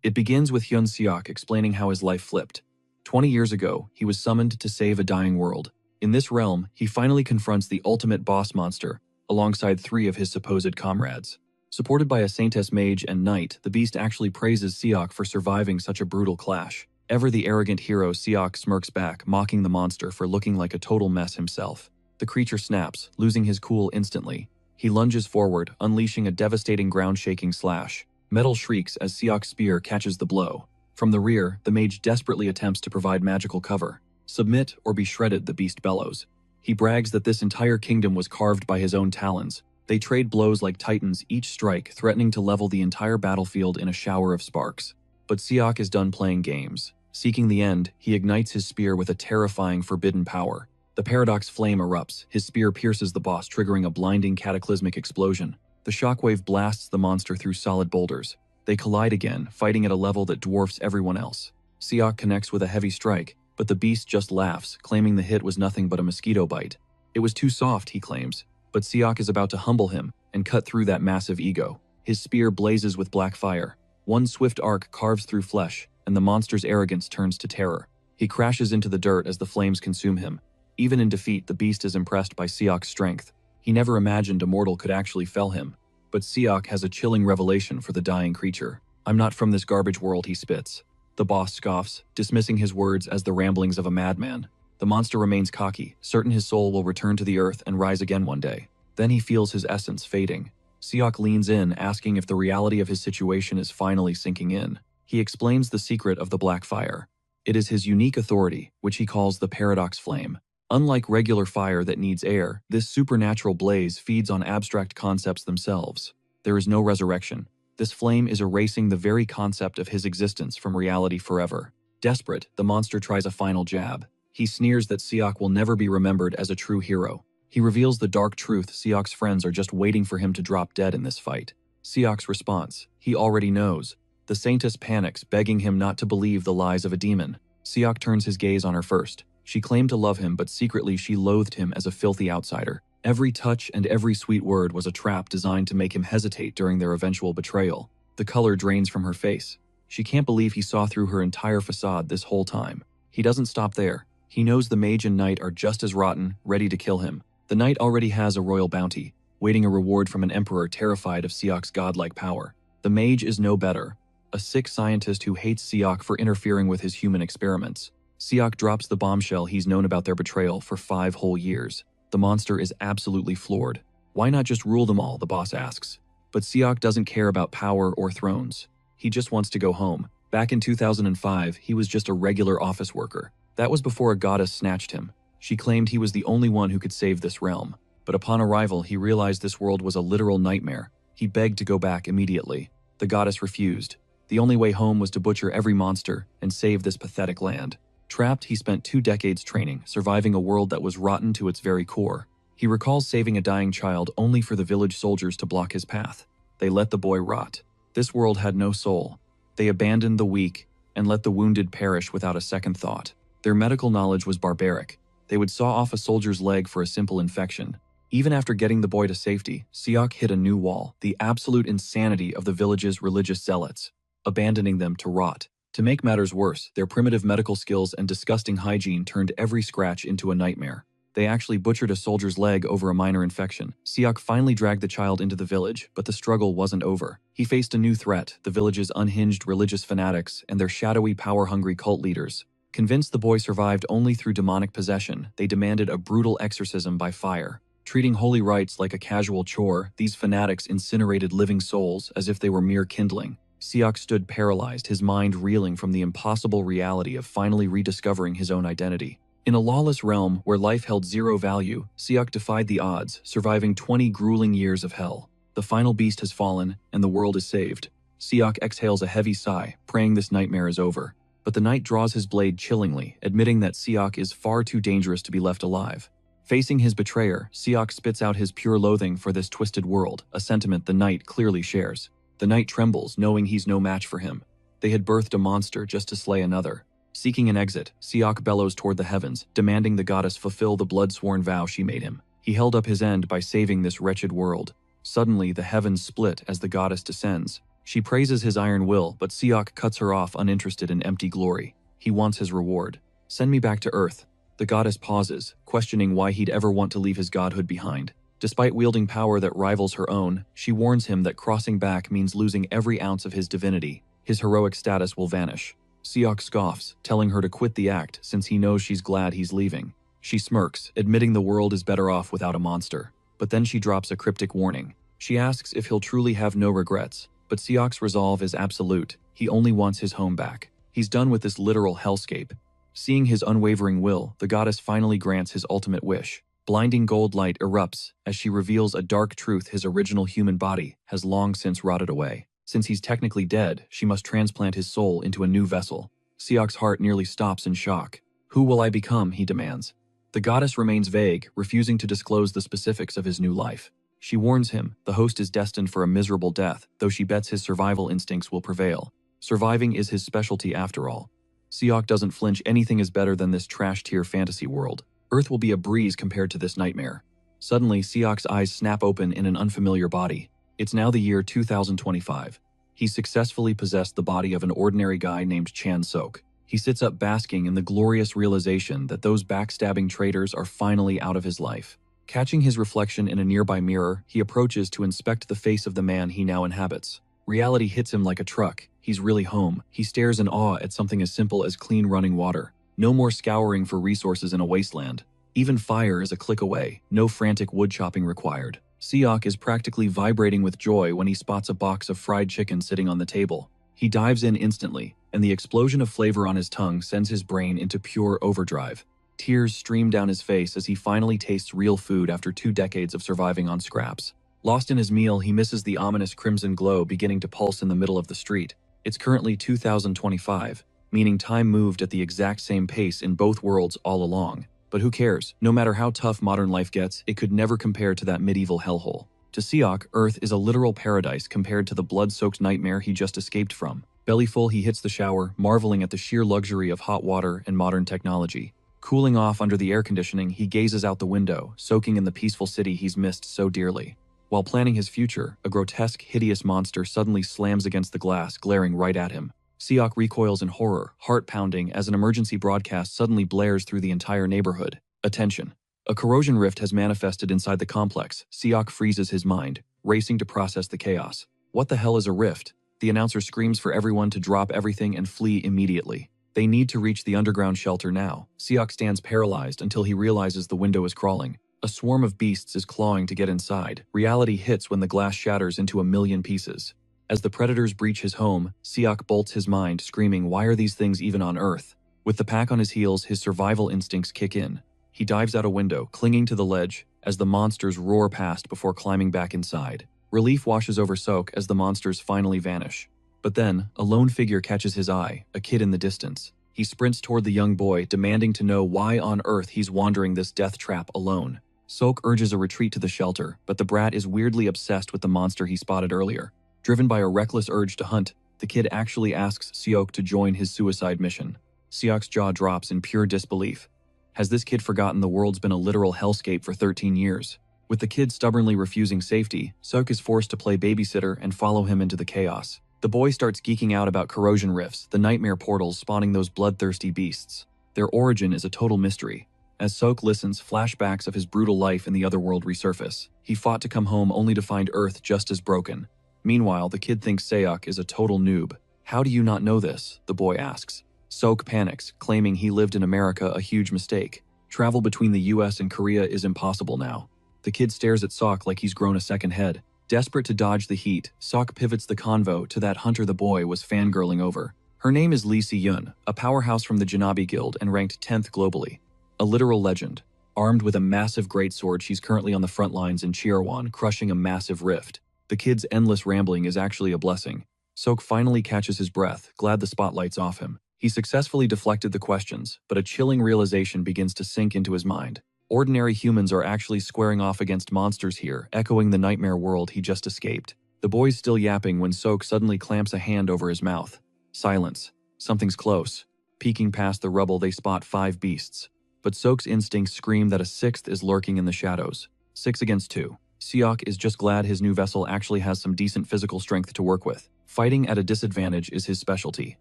It begins with Hyun Seok explaining how his life flipped. 20 years ago, he was summoned to save a dying world. In this realm, he finally confronts the ultimate boss monster, alongside 3 of his supposed comrades. Supported by a Saintess mage and knight, the beast actually praises Seok for surviving such a brutal clash. Ever the arrogant hero, Seok smirks back, mocking the monster for looking like a total mess himself. The creature snaps, losing his cool instantly. He lunges forward, unleashing a devastating ground-shaking slash. Metal shrieks as Seok's spear catches the blow. From the rear, the mage desperately attempts to provide magical cover. Submit or be shredded, the beast bellows. He brags that this entire kingdom was carved by his own talons. They trade blows like titans, each strike threatening to level the entire battlefield in a shower of sparks. But Seok is done playing games. Seeking the end, he ignites his spear with a terrifying forbidden power. The paradox flame erupts, his spear pierces the boss, triggering a blinding cataclysmic explosion. The shockwave blasts the monster through solid boulders. They collide again, fighting at a level that dwarfs everyone else. Seok connects with a heavy strike, but the beast just laughs, claiming the hit was nothing but a mosquito bite. It was too soft, he claims, but Seok is about to humble him and cut through that massive ego. His spear blazes with black fire. One swift arc carves through flesh, and the monster's arrogance turns to terror. He crashes into the dirt as the flames consume him. Even in defeat, the beast is impressed by Seok's strength. He never imagined a mortal could actually fell him. But Seok has a chilling revelation for the dying creature. "I'm not from this garbage world," he spits. The boss scoffs, dismissing his words as the ramblings of a madman. The monster remains cocky, certain his soul will return to the earth and rise again one day. Then he feels his essence fading. Seok leans in, asking if the reality of his situation is finally sinking in. He explains the secret of the black fire. It is his unique authority, which he calls the paradox flame. Unlike regular fire that needs air, this supernatural blaze feeds on abstract concepts themselves. There is no resurrection. This flame is erasing the very concept of his existence from reality forever. Desperate, the monster tries a final jab. He sneers that Seok will never be remembered as a true hero. He reveals the dark truth: Seok's friends are just waiting for him to drop dead in this fight. Seok's response: he already knows. The Saintess panics, begging him not to believe the lies of a demon. Seok turns his gaze on her first. She claimed to love him, but secretly she loathed him as a filthy outsider. Every touch and every sweet word was a trap designed to make him hesitate during their eventual betrayal. The color drains from her face. She can't believe he saw through her entire facade this whole time. He doesn't stop there. He knows the mage and knight are just as rotten, ready to kill him. The knight already has a royal bounty, waiting a reward from an emperor terrified of Seok's godlike power. The mage is no better, a sick scientist who hates Seok for interfering with his human experiments. Seok drops the bombshell he's known about their betrayal for 5 whole years. The monster is absolutely floored. Why not just rule them all, the boss asks. But Seok doesn't care about power or thrones. He just wants to go home. Back in 2005, he was just a regular office worker. That was before a goddess snatched him. She claimed he was the only one who could save this realm. But upon arrival, he realized this world was a literal nightmare. He begged to go back immediately. The goddess refused. The only way home was to butcher every monster and save this pathetic land. Trapped, he spent 2 decades training, surviving a world that was rotten to its very core. He recalls saving a dying child only for the village soldiers to block his path. They let the boy rot. This world had no soul. They abandoned the weak and let the wounded perish without a second thought. Their medical knowledge was barbaric. They would saw off a soldier's leg for a simple infection. Even after getting the boy to safety, Seok hit a new wall: the absolute insanity of the village's religious zealots, abandoning them to rot. To make matters worse, their primitive medical skills and disgusting hygiene turned every scratch into a nightmare. They actually butchered a soldier's leg over a minor infection. Seok finally dragged the child into the village, but the struggle wasn't over. He faced a new threat: the village's unhinged religious fanatics and their shadowy, power-hungry cult leaders. Convinced the boy survived only through demonic possession, they demanded a brutal exorcism by fire. Treating holy rites like a casual chore, these fanatics incinerated living souls as if they were mere kindling. Seok stood paralyzed, his mind reeling from the impossible reality of finally rediscovering his own identity. In a lawless realm where life held zero value, Seok defied the odds, surviving 20 grueling years of hell. The final beast has fallen, and the world is saved. Seok exhales a heavy sigh, praying this nightmare is over. But the knight draws his blade chillingly, admitting that Seok is far too dangerous to be left alive. Facing his betrayer, Seok spits out his pure loathing for this twisted world, a sentiment the knight clearly shares. The knight trembles, knowing he's no match for him. They had birthed a monster just to slay another. Seeking an exit, Seok bellows toward the heavens, demanding the goddess fulfill the blood-sworn vow she made him. He held up his end by saving this wretched world. Suddenly, the heavens split as the goddess descends. She praises his iron will, but Seok cuts her off, uninterested in empty glory. He wants his reward. Send me back to Earth. The goddess pauses, questioning why he'd ever want to leave his godhood behind. Despite wielding power that rivals her own, she warns him that crossing back means losing every ounce of his divinity. His heroic status will vanish. Seok scoffs, telling her to quit the act since he knows she's glad he's leaving. She smirks, admitting the world is better off without a monster. But then she drops a cryptic warning. She asks if he'll truly have no regrets, but Seok's resolve is absolute. He only wants his home back. He's done with this literal hellscape. Seeing his unwavering will, the goddess finally grants his ultimate wish. Blinding gold light erupts as she reveals a dark truth: his original human body has long since rotted away. Since he's technically dead, she must transplant his soul into a new vessel. Seok's heart nearly stops in shock. Who will I become, he demands. The goddess remains vague, refusing to disclose the specifics of his new life. She warns him the host is destined for a miserable death, though she bets his survival instincts will prevail. Surviving is his specialty after all. Seok doesn't flinch. Anything is better than this trash-tier fantasy world. Earth will be a breeze compared to this nightmare. Suddenly, Seok's eyes snap open in an unfamiliar body. It's now the year 2025. He successfully possessed the body of an ordinary guy named Chan Sok. He sits up basking in the glorious realization that those backstabbing traitors are finally out of his life. Catching his reflection in a nearby mirror, he approaches to inspect the face of the man he now inhabits. Reality hits him like a truck. He's really home. He stares in awe at something as simple as clean running water. No more scouring for resources in a wasteland. Even fire is a click away. No frantic wood chopping required. Seok is practically vibrating with joy when he spots a box of fried chicken sitting on the table. He dives in instantly, and the explosion of flavor on his tongue sends his brain into pure overdrive. Tears stream down his face as he finally tastes real food after 2 decades of surviving on scraps. Lost in his meal, he misses the ominous crimson glow beginning to pulse in the middle of the street. It's currently 2025, meaning time moved at the exact same pace in both worlds all along. But who cares? No matter how tough modern life gets, it could never compare to that medieval hellhole. To Seok, Earth is a literal paradise compared to the blood-soaked nightmare he just escaped from. Bellyful, he hits the shower, marveling at the sheer luxury of hot water and modern technology. Cooling off under the air conditioning, he gazes out the window, soaking in the peaceful city he's missed so dearly. While planning his future, a grotesque, hideous monster suddenly slams against the glass, glaring right at him. Seok recoils in horror, heart pounding, as an emergency broadcast suddenly blares through the entire neighborhood. Attention! A corrosion rift has manifested inside the complex. Seok freezes his mind, racing to process the chaos. What the hell is a rift? The announcer screams for everyone to drop everything and flee immediately. They need to reach the underground shelter now. Seok stands paralyzed until he realizes the window is crawling. A swarm of beasts is clawing to get inside. Reality hits when the glass shatters into a million pieces. As the predators breach his home, Seok bolts his mind, screaming, why are these things even on Earth? With the pack on his heels, his survival instincts kick in. He dives out a window, clinging to the ledge, as the monsters roar past before climbing back inside. Relief washes over Sok as the monsters finally vanish. But then, a lone figure catches his eye, a kid in the distance. He sprints toward the young boy, demanding to know why on earth he's wandering this death trap alone. Sok urges a retreat to the shelter, but the brat is weirdly obsessed with the monster he spotted earlier. Driven by a reckless urge to hunt, the kid actually asks Seok to join his suicide mission. Seok's jaw drops in pure disbelief. Has this kid forgotten the world's been a literal hellscape for 13 years? With the kid stubbornly refusing safety, Seok is forced to play babysitter and follow him into the chaos. The boy starts geeking out about corrosion rifts, the nightmare portals spawning those bloodthirsty beasts. Their origin is a total mystery. As Seok listens, flashbacks of his brutal life in the other world resurface. He fought to come home only to find Earth just as broken. Meanwhile, the kid thinks Seok is a total noob. How do you not know this? The boy asks. Seok panics, claiming he lived in America, a huge mistake. Travel between the US and Korea is impossible now. The kid stares at Seok like he's grown a second head. Desperate to dodge the heat, Seok pivots the convo to that hunter the boy was fangirling over. Her name is Lee Si-yun, a powerhouse from the Janabi Guild and ranked 10th globally. A literal legend. Armed with a massive greatsword, she's currently on the front lines in Cheerwon, crushing a massive rift. The kid's endless rambling is actually a blessing. Seok finally catches his breath, glad the spotlight's off him. He successfully deflected the questions, but a chilling realization begins to sink into his mind. Ordinary humans are actually squaring off against monsters here, echoing the nightmare world he just escaped. The boy's still yapping when Seok suddenly clamps a hand over his mouth. Silence. Something's close. Peeking past the rubble, they spot 5 beasts. But Seok's instincts scream that a 6th is lurking in the shadows. 6 against 2. Seok is just glad his new vessel actually has some decent physical strength to work with. Fighting at a disadvantage is his specialty.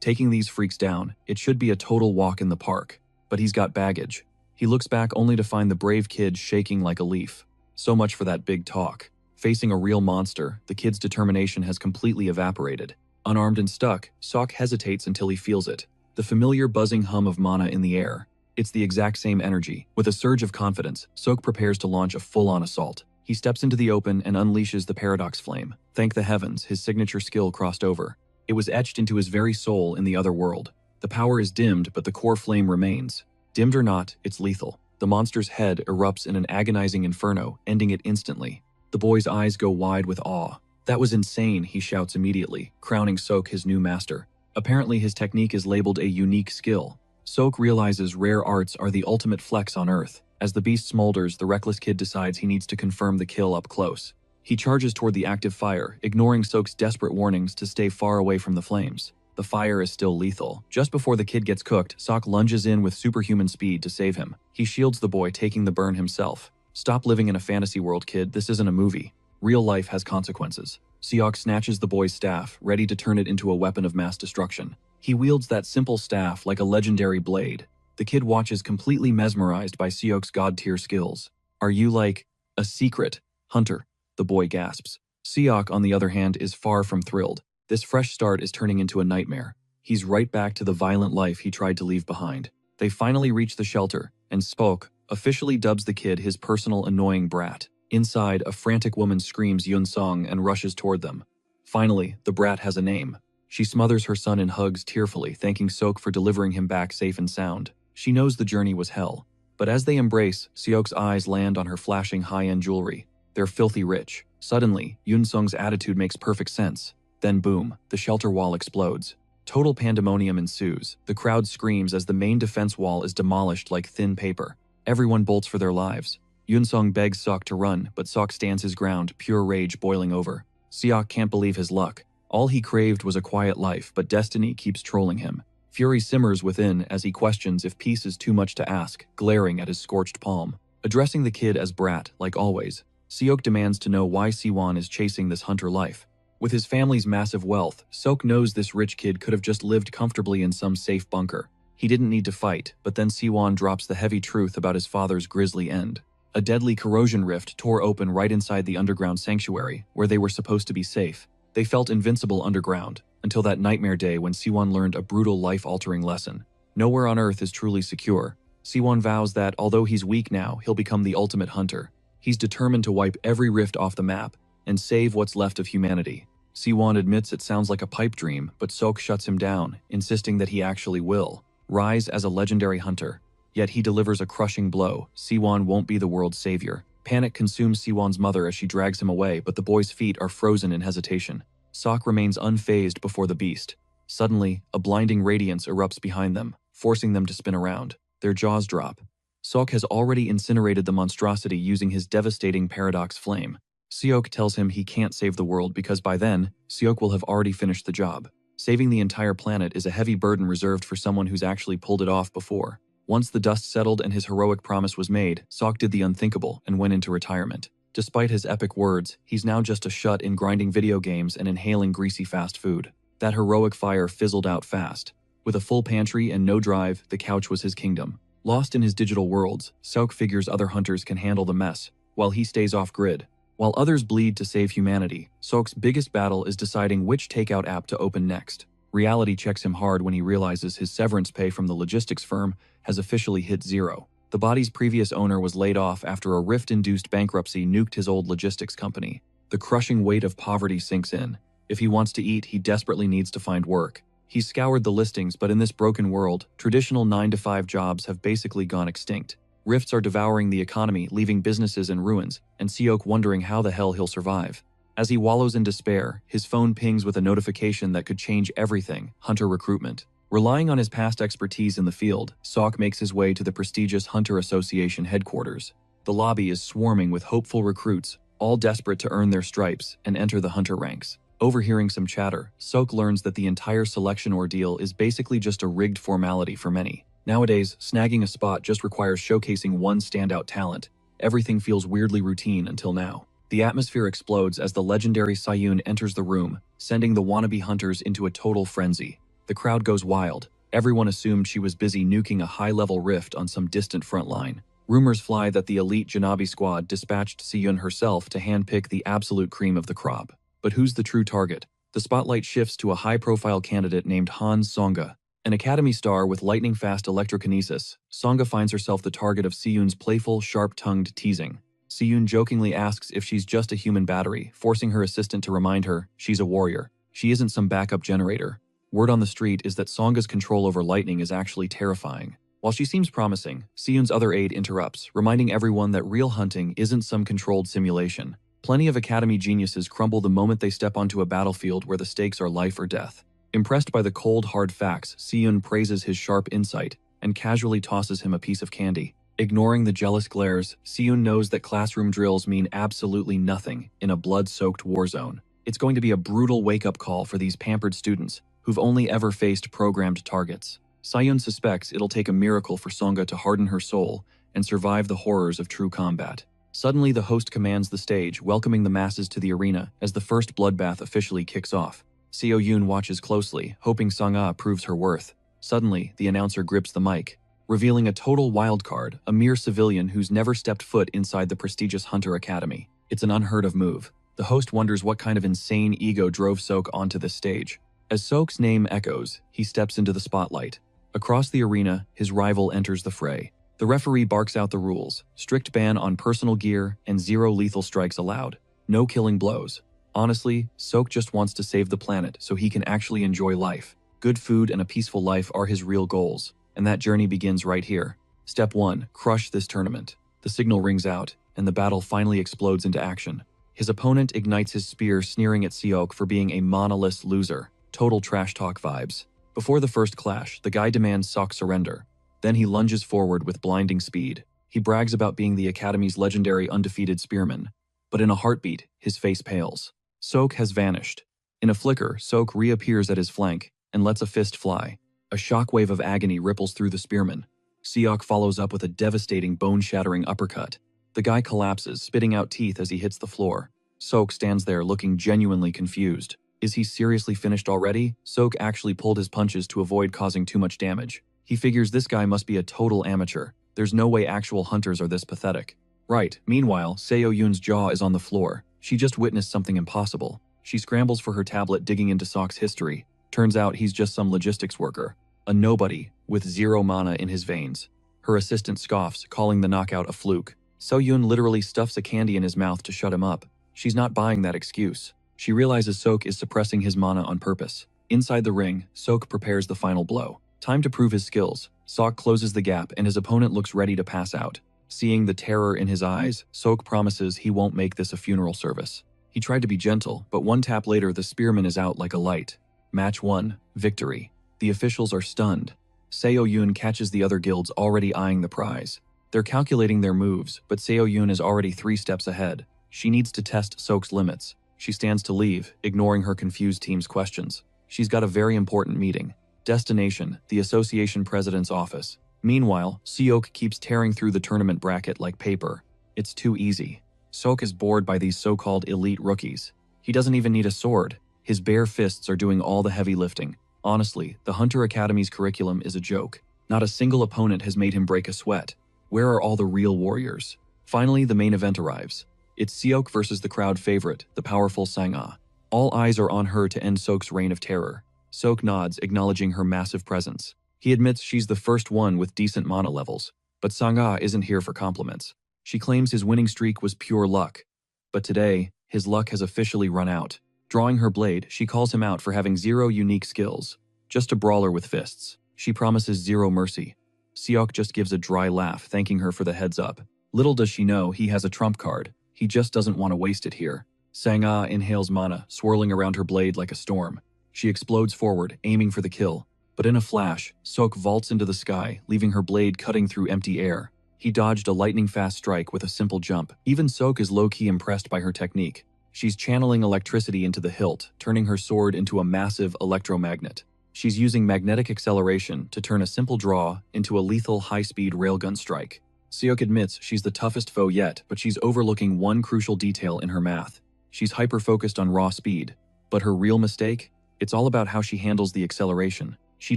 Taking these freaks down, it should be a total walk in the park. But he's got baggage. He looks back only to find the brave kid shaking like a leaf. So much for that big talk. Facing a real monster, the kid's determination has completely evaporated. Unarmed and stuck, Sok hesitates until he feels it. The familiar buzzing hum of mana in the air. It's the exact same energy. With a surge of confidence, Sok prepares to launch a full-on assault. He steps into the open and unleashes the Paradox Flame. Thank the heavens, his signature skill crossed over. It was etched into his very soul in the other world. The power is dimmed, but the core flame remains. Dimmed or not, it's lethal. The monster's head erupts in an agonizing inferno, ending it instantly. The boy's eyes go wide with awe. That was insane, he shouts immediately, crowning Sok his new master. Apparently his technique is labeled a unique skill. Sok realizes rare arts are the ultimate flex on Earth. As the beast smolders, the reckless kid decides he needs to confirm the kill up close. He charges toward the active fire, ignoring Sok's desperate warnings to stay far away from the flames. The fire is still lethal. Just before the kid gets cooked, Sok lunges in with superhuman speed to save him. He shields the boy, taking the burn himself. Stop living in a fantasy world, kid. This isn't a movie. Real life has consequences. Seok snatches the boy's staff, ready to turn it into a weapon of mass destruction. He wields that simple staff like a legendary blade. The kid watches, completely mesmerized by Seok's god-tier skills. Are you like a secret hunter? The boy gasps. Seok, on the other hand, is far from thrilled. This fresh start is turning into a nightmare. He's right back to the violent life he tried to leave behind. They finally reach the shelter, and Seok officially dubs the kid his personal annoying brat. Inside, a frantic woman screams Yun Song and rushes toward them. Finally, the brat has a name. She smothers her son in hugs tearfully, thanking Seok for delivering him back safe and sound. She knows the journey was hell. But as they embrace, Seok's eyes land on her flashing high-end jewelry. They're filthy rich. Suddenly, Yun Song's attitude makes perfect sense. Then boom, the shelter wall explodes. Total pandemonium ensues. The crowd screams as the main defense wall is demolished like thin paper. Everyone bolts for their lives. Yun Song begs Seok to run, but Seok stands his ground, pure rage boiling over. Seok can't believe his luck. All he craved was a quiet life, but destiny keeps trolling him. Fury simmers within as he questions if peace is too much to ask, glaring at his scorched palm. Addressing the kid as brat, like always, Seok demands to know why Siwon is chasing this hunter life. With his family's massive wealth, Seok knows this rich kid could have just lived comfortably in some safe bunker. He didn't need to fight, but then Siwon drops the heavy truth about his father's grisly end. A deadly corrosion rift tore open right inside the underground sanctuary, where they were supposed to be safe. They felt invincible underground, until that nightmare day when Siwon learned a brutal life-altering lesson. Nowhere on Earth is truly secure. Siwon vows that, although he's weak now, he'll become the ultimate hunter. He's determined to wipe every rift off the map and save what's left of humanity. Siwon admits it sounds like a pipe dream, but Seok shuts him down, insisting that he actually will rise as a legendary hunter. Yet he delivers a crushing blow. Siwon won't be the world's savior. Panic consumes Siwon's mother as she drags him away, but the boy's feet are frozen in hesitation. Seok remains unfazed before the beast. Suddenly, a blinding radiance erupts behind them, forcing them to spin around. Their jaws drop. Seok has already incinerated the monstrosity using his devastating Paradox Flame. Seok tells him he can't save the world because by then, Seok will have already finished the job. Saving the entire planet is a heavy burden reserved for someone who's actually pulled it off before. Once the dust settled and his heroic promise was made, Seok did the unthinkable and went into retirement. Despite his epic words, he's now just a shut-in grinding video games and inhaling greasy fast food. That heroic fire fizzled out fast. With a full pantry and no drive, the couch was his kingdom. Lost in his digital worlds, Seok figures other hunters can handle the mess, while he stays off-grid. While others bleed to save humanity, Seok's biggest battle is deciding which takeout app to open next. Reality checks him hard when he realizes his severance pay from the logistics firm has officially hit zero. The body's previous owner was laid off after a rift-induced bankruptcy nuked his old logistics company. The crushing weight of poverty sinks in. If he wants to eat, he desperately needs to find work. He's scoured the listings, but in this broken world, traditional 9-to-5 jobs have basically gone extinct. Rifts are devouring the economy, leaving businesses in ruins, and Seok wondering how the hell he'll survive. As he wallows in despair, his phone pings with a notification that could change everything: hunter recruitment. Relying on his past expertise in the field, Seok makes his way to the prestigious Hunter Association headquarters. The lobby is swarming with hopeful recruits, all desperate to earn their stripes and enter the hunter ranks. Overhearing some chatter, Seok learns that the entire selection ordeal is basically just a rigged formality for many. Nowadays, snagging a spot just requires showcasing one standout talent. Everything feels weirdly routine until now. The atmosphere explodes as the legendary Sayun enters the room, sending the wannabe hunters into a total frenzy. The crowd goes wild. Everyone assumed she was busy nuking a high-level rift on some distant front line. Rumors fly that the elite Janabi squad dispatched Sayun herself to handpick the absolute cream of the crop. But who's the true target? The spotlight shifts to a high-profile candidate named Han Songa. An academy star with lightning-fast electrokinesis, Songa finds herself the target of Siyun's playful, sharp-tongued teasing. Siyun jokingly asks if she's just a human battery, forcing her assistant to remind her she's a warrior. She isn't some backup generator. Word on the street is that Songa's control over lightning is actually terrifying. While she seems promising, Siyun's other aide interrupts, reminding everyone that real hunting isn't some controlled simulation. Plenty of academy geniuses crumble the moment they step onto a battlefield where the stakes are life or death. Impressed by the cold, hard facts, Siyun praises his sharp insight and casually tosses him a piece of candy. Ignoring the jealous glares, Siyun knows that classroom drills mean absolutely nothing in a blood-soaked war zone. It's going to be a brutal wake-up call for these pampered students who've only ever faced programmed targets. Siyun suspects it'll take a miracle for Songa to harden her soul and survive the horrors of true combat. Suddenly, the host commands the stage, welcoming the masses to the arena as the first bloodbath officially kicks off. Seo Yoon watches closely, hoping Sang-ah proves her worth. Suddenly, the announcer grips the mic, revealing a total wildcard, a mere civilian who's never stepped foot inside the prestigious Hunter Academy. It's an unheard-of move. The host wonders what kind of insane ego drove Sok onto this stage. As Sok's name echoes, he steps into the spotlight. Across the arena, his rival enters the fray. The referee barks out the rules: strict ban on personal gear and 0 lethal strikes allowed. No killing blows. Honestly, Sok just wants to save the planet so he can actually enjoy life. Good food and a peaceful life are his real goals, and that journey begins right here. Step 1. Crush this tournament. The signal rings out, and the battle finally explodes into action. His opponent ignites his spear, sneering at Seok for being a monolith loser. Total trash talk vibes. Before the first clash, the guy demands Sok's surrender. Then he lunges forward with blinding speed. He brags about being the Academy's legendary undefeated spearman. But in a heartbeat, his face pales. Sok has vanished. In a flicker, Sok reappears at his flank and lets a fist fly. A shockwave of agony ripples through the spearman. Seok follows up with a devastating, bone-shattering uppercut. The guy collapses, spitting out teeth as he hits the floor. Sok stands there looking genuinely confused. Is he seriously finished already? Sok actually pulled his punches to avoid causing too much damage. He figures this guy must be a total amateur. There's no way actual hunters are this pathetic. Right. Meanwhile, Seo Yoon's jaw is on the floor. She just witnessed something impossible. She scrambles for her tablet, digging into Sok's history. Turns out he's just some logistics worker. A nobody, with 0 mana in his veins. Her assistant scoffs, calling the knockout a fluke. Seo Yoon literally stuffs a candy in his mouth to shut him up. She's not buying that excuse. She realizes Sok is suppressing his mana on purpose. Inside the ring, Sok prepares the final blow. Time to prove his skills. Sok closes the gap and his opponent looks ready to pass out. Seeing the terror in his eyes, Sok promises he won't make this a funeral service. He tried to be gentle, but one tap later the spearman is out like a light. Match 1. Victory. The officials are stunned. Seo Yoon catches the other guilds already eyeing the prize. They're calculating their moves, but Seo Yoon is already 3 steps ahead. She needs to test Sok's limits. She stands to leave, ignoring her confused team's questions. She's got a very important meeting. Destination: the association president's office. Meanwhile, Seok keeps tearing through the tournament bracket like paper. It's too easy. Sok is bored by these so-called elite rookies. He doesn't even need a sword. His bare fists are doing all the heavy lifting. Honestly, the Hunter Academy's curriculum is a joke. Not a single opponent has made him break a sweat. Where are all the real warriors? Finally, the main event arrives. It's Seok versus the crowd favorite, the powerful Sang-ah. All eyes are on her to end Sok's reign of terror. Sok nods, acknowledging her massive presence. He admits she's the first one with decent mana levels, but Sang-ah isn't here for compliments. She claims his winning streak was pure luck. But today, his luck has officially run out. Drawing her blade, she calls him out for having 0 unique skills. Just a brawler with fists. She promises 0 mercy. Seok just gives a dry laugh, thanking her for the heads up. Little does she know he has a trump card. He just doesn't want to waste it here. Sang-ah inhales mana, swirling around her blade like a storm. She explodes forward, aiming for the kill. But in a flash, Sok vaults into the sky, leaving her blade cutting through empty air. He dodged a lightning-fast strike with a simple jump. Even Sok is low-key impressed by her technique. She's channeling electricity into the hilt, turning her sword into a massive electromagnet. She's using magnetic acceleration to turn a simple draw into a lethal high-speed railgun strike. Seok admits she's the toughest foe yet, but she's overlooking one crucial detail in her math. She's hyper-focused on raw speed. But her real mistake? It's all about how she handles the acceleration. She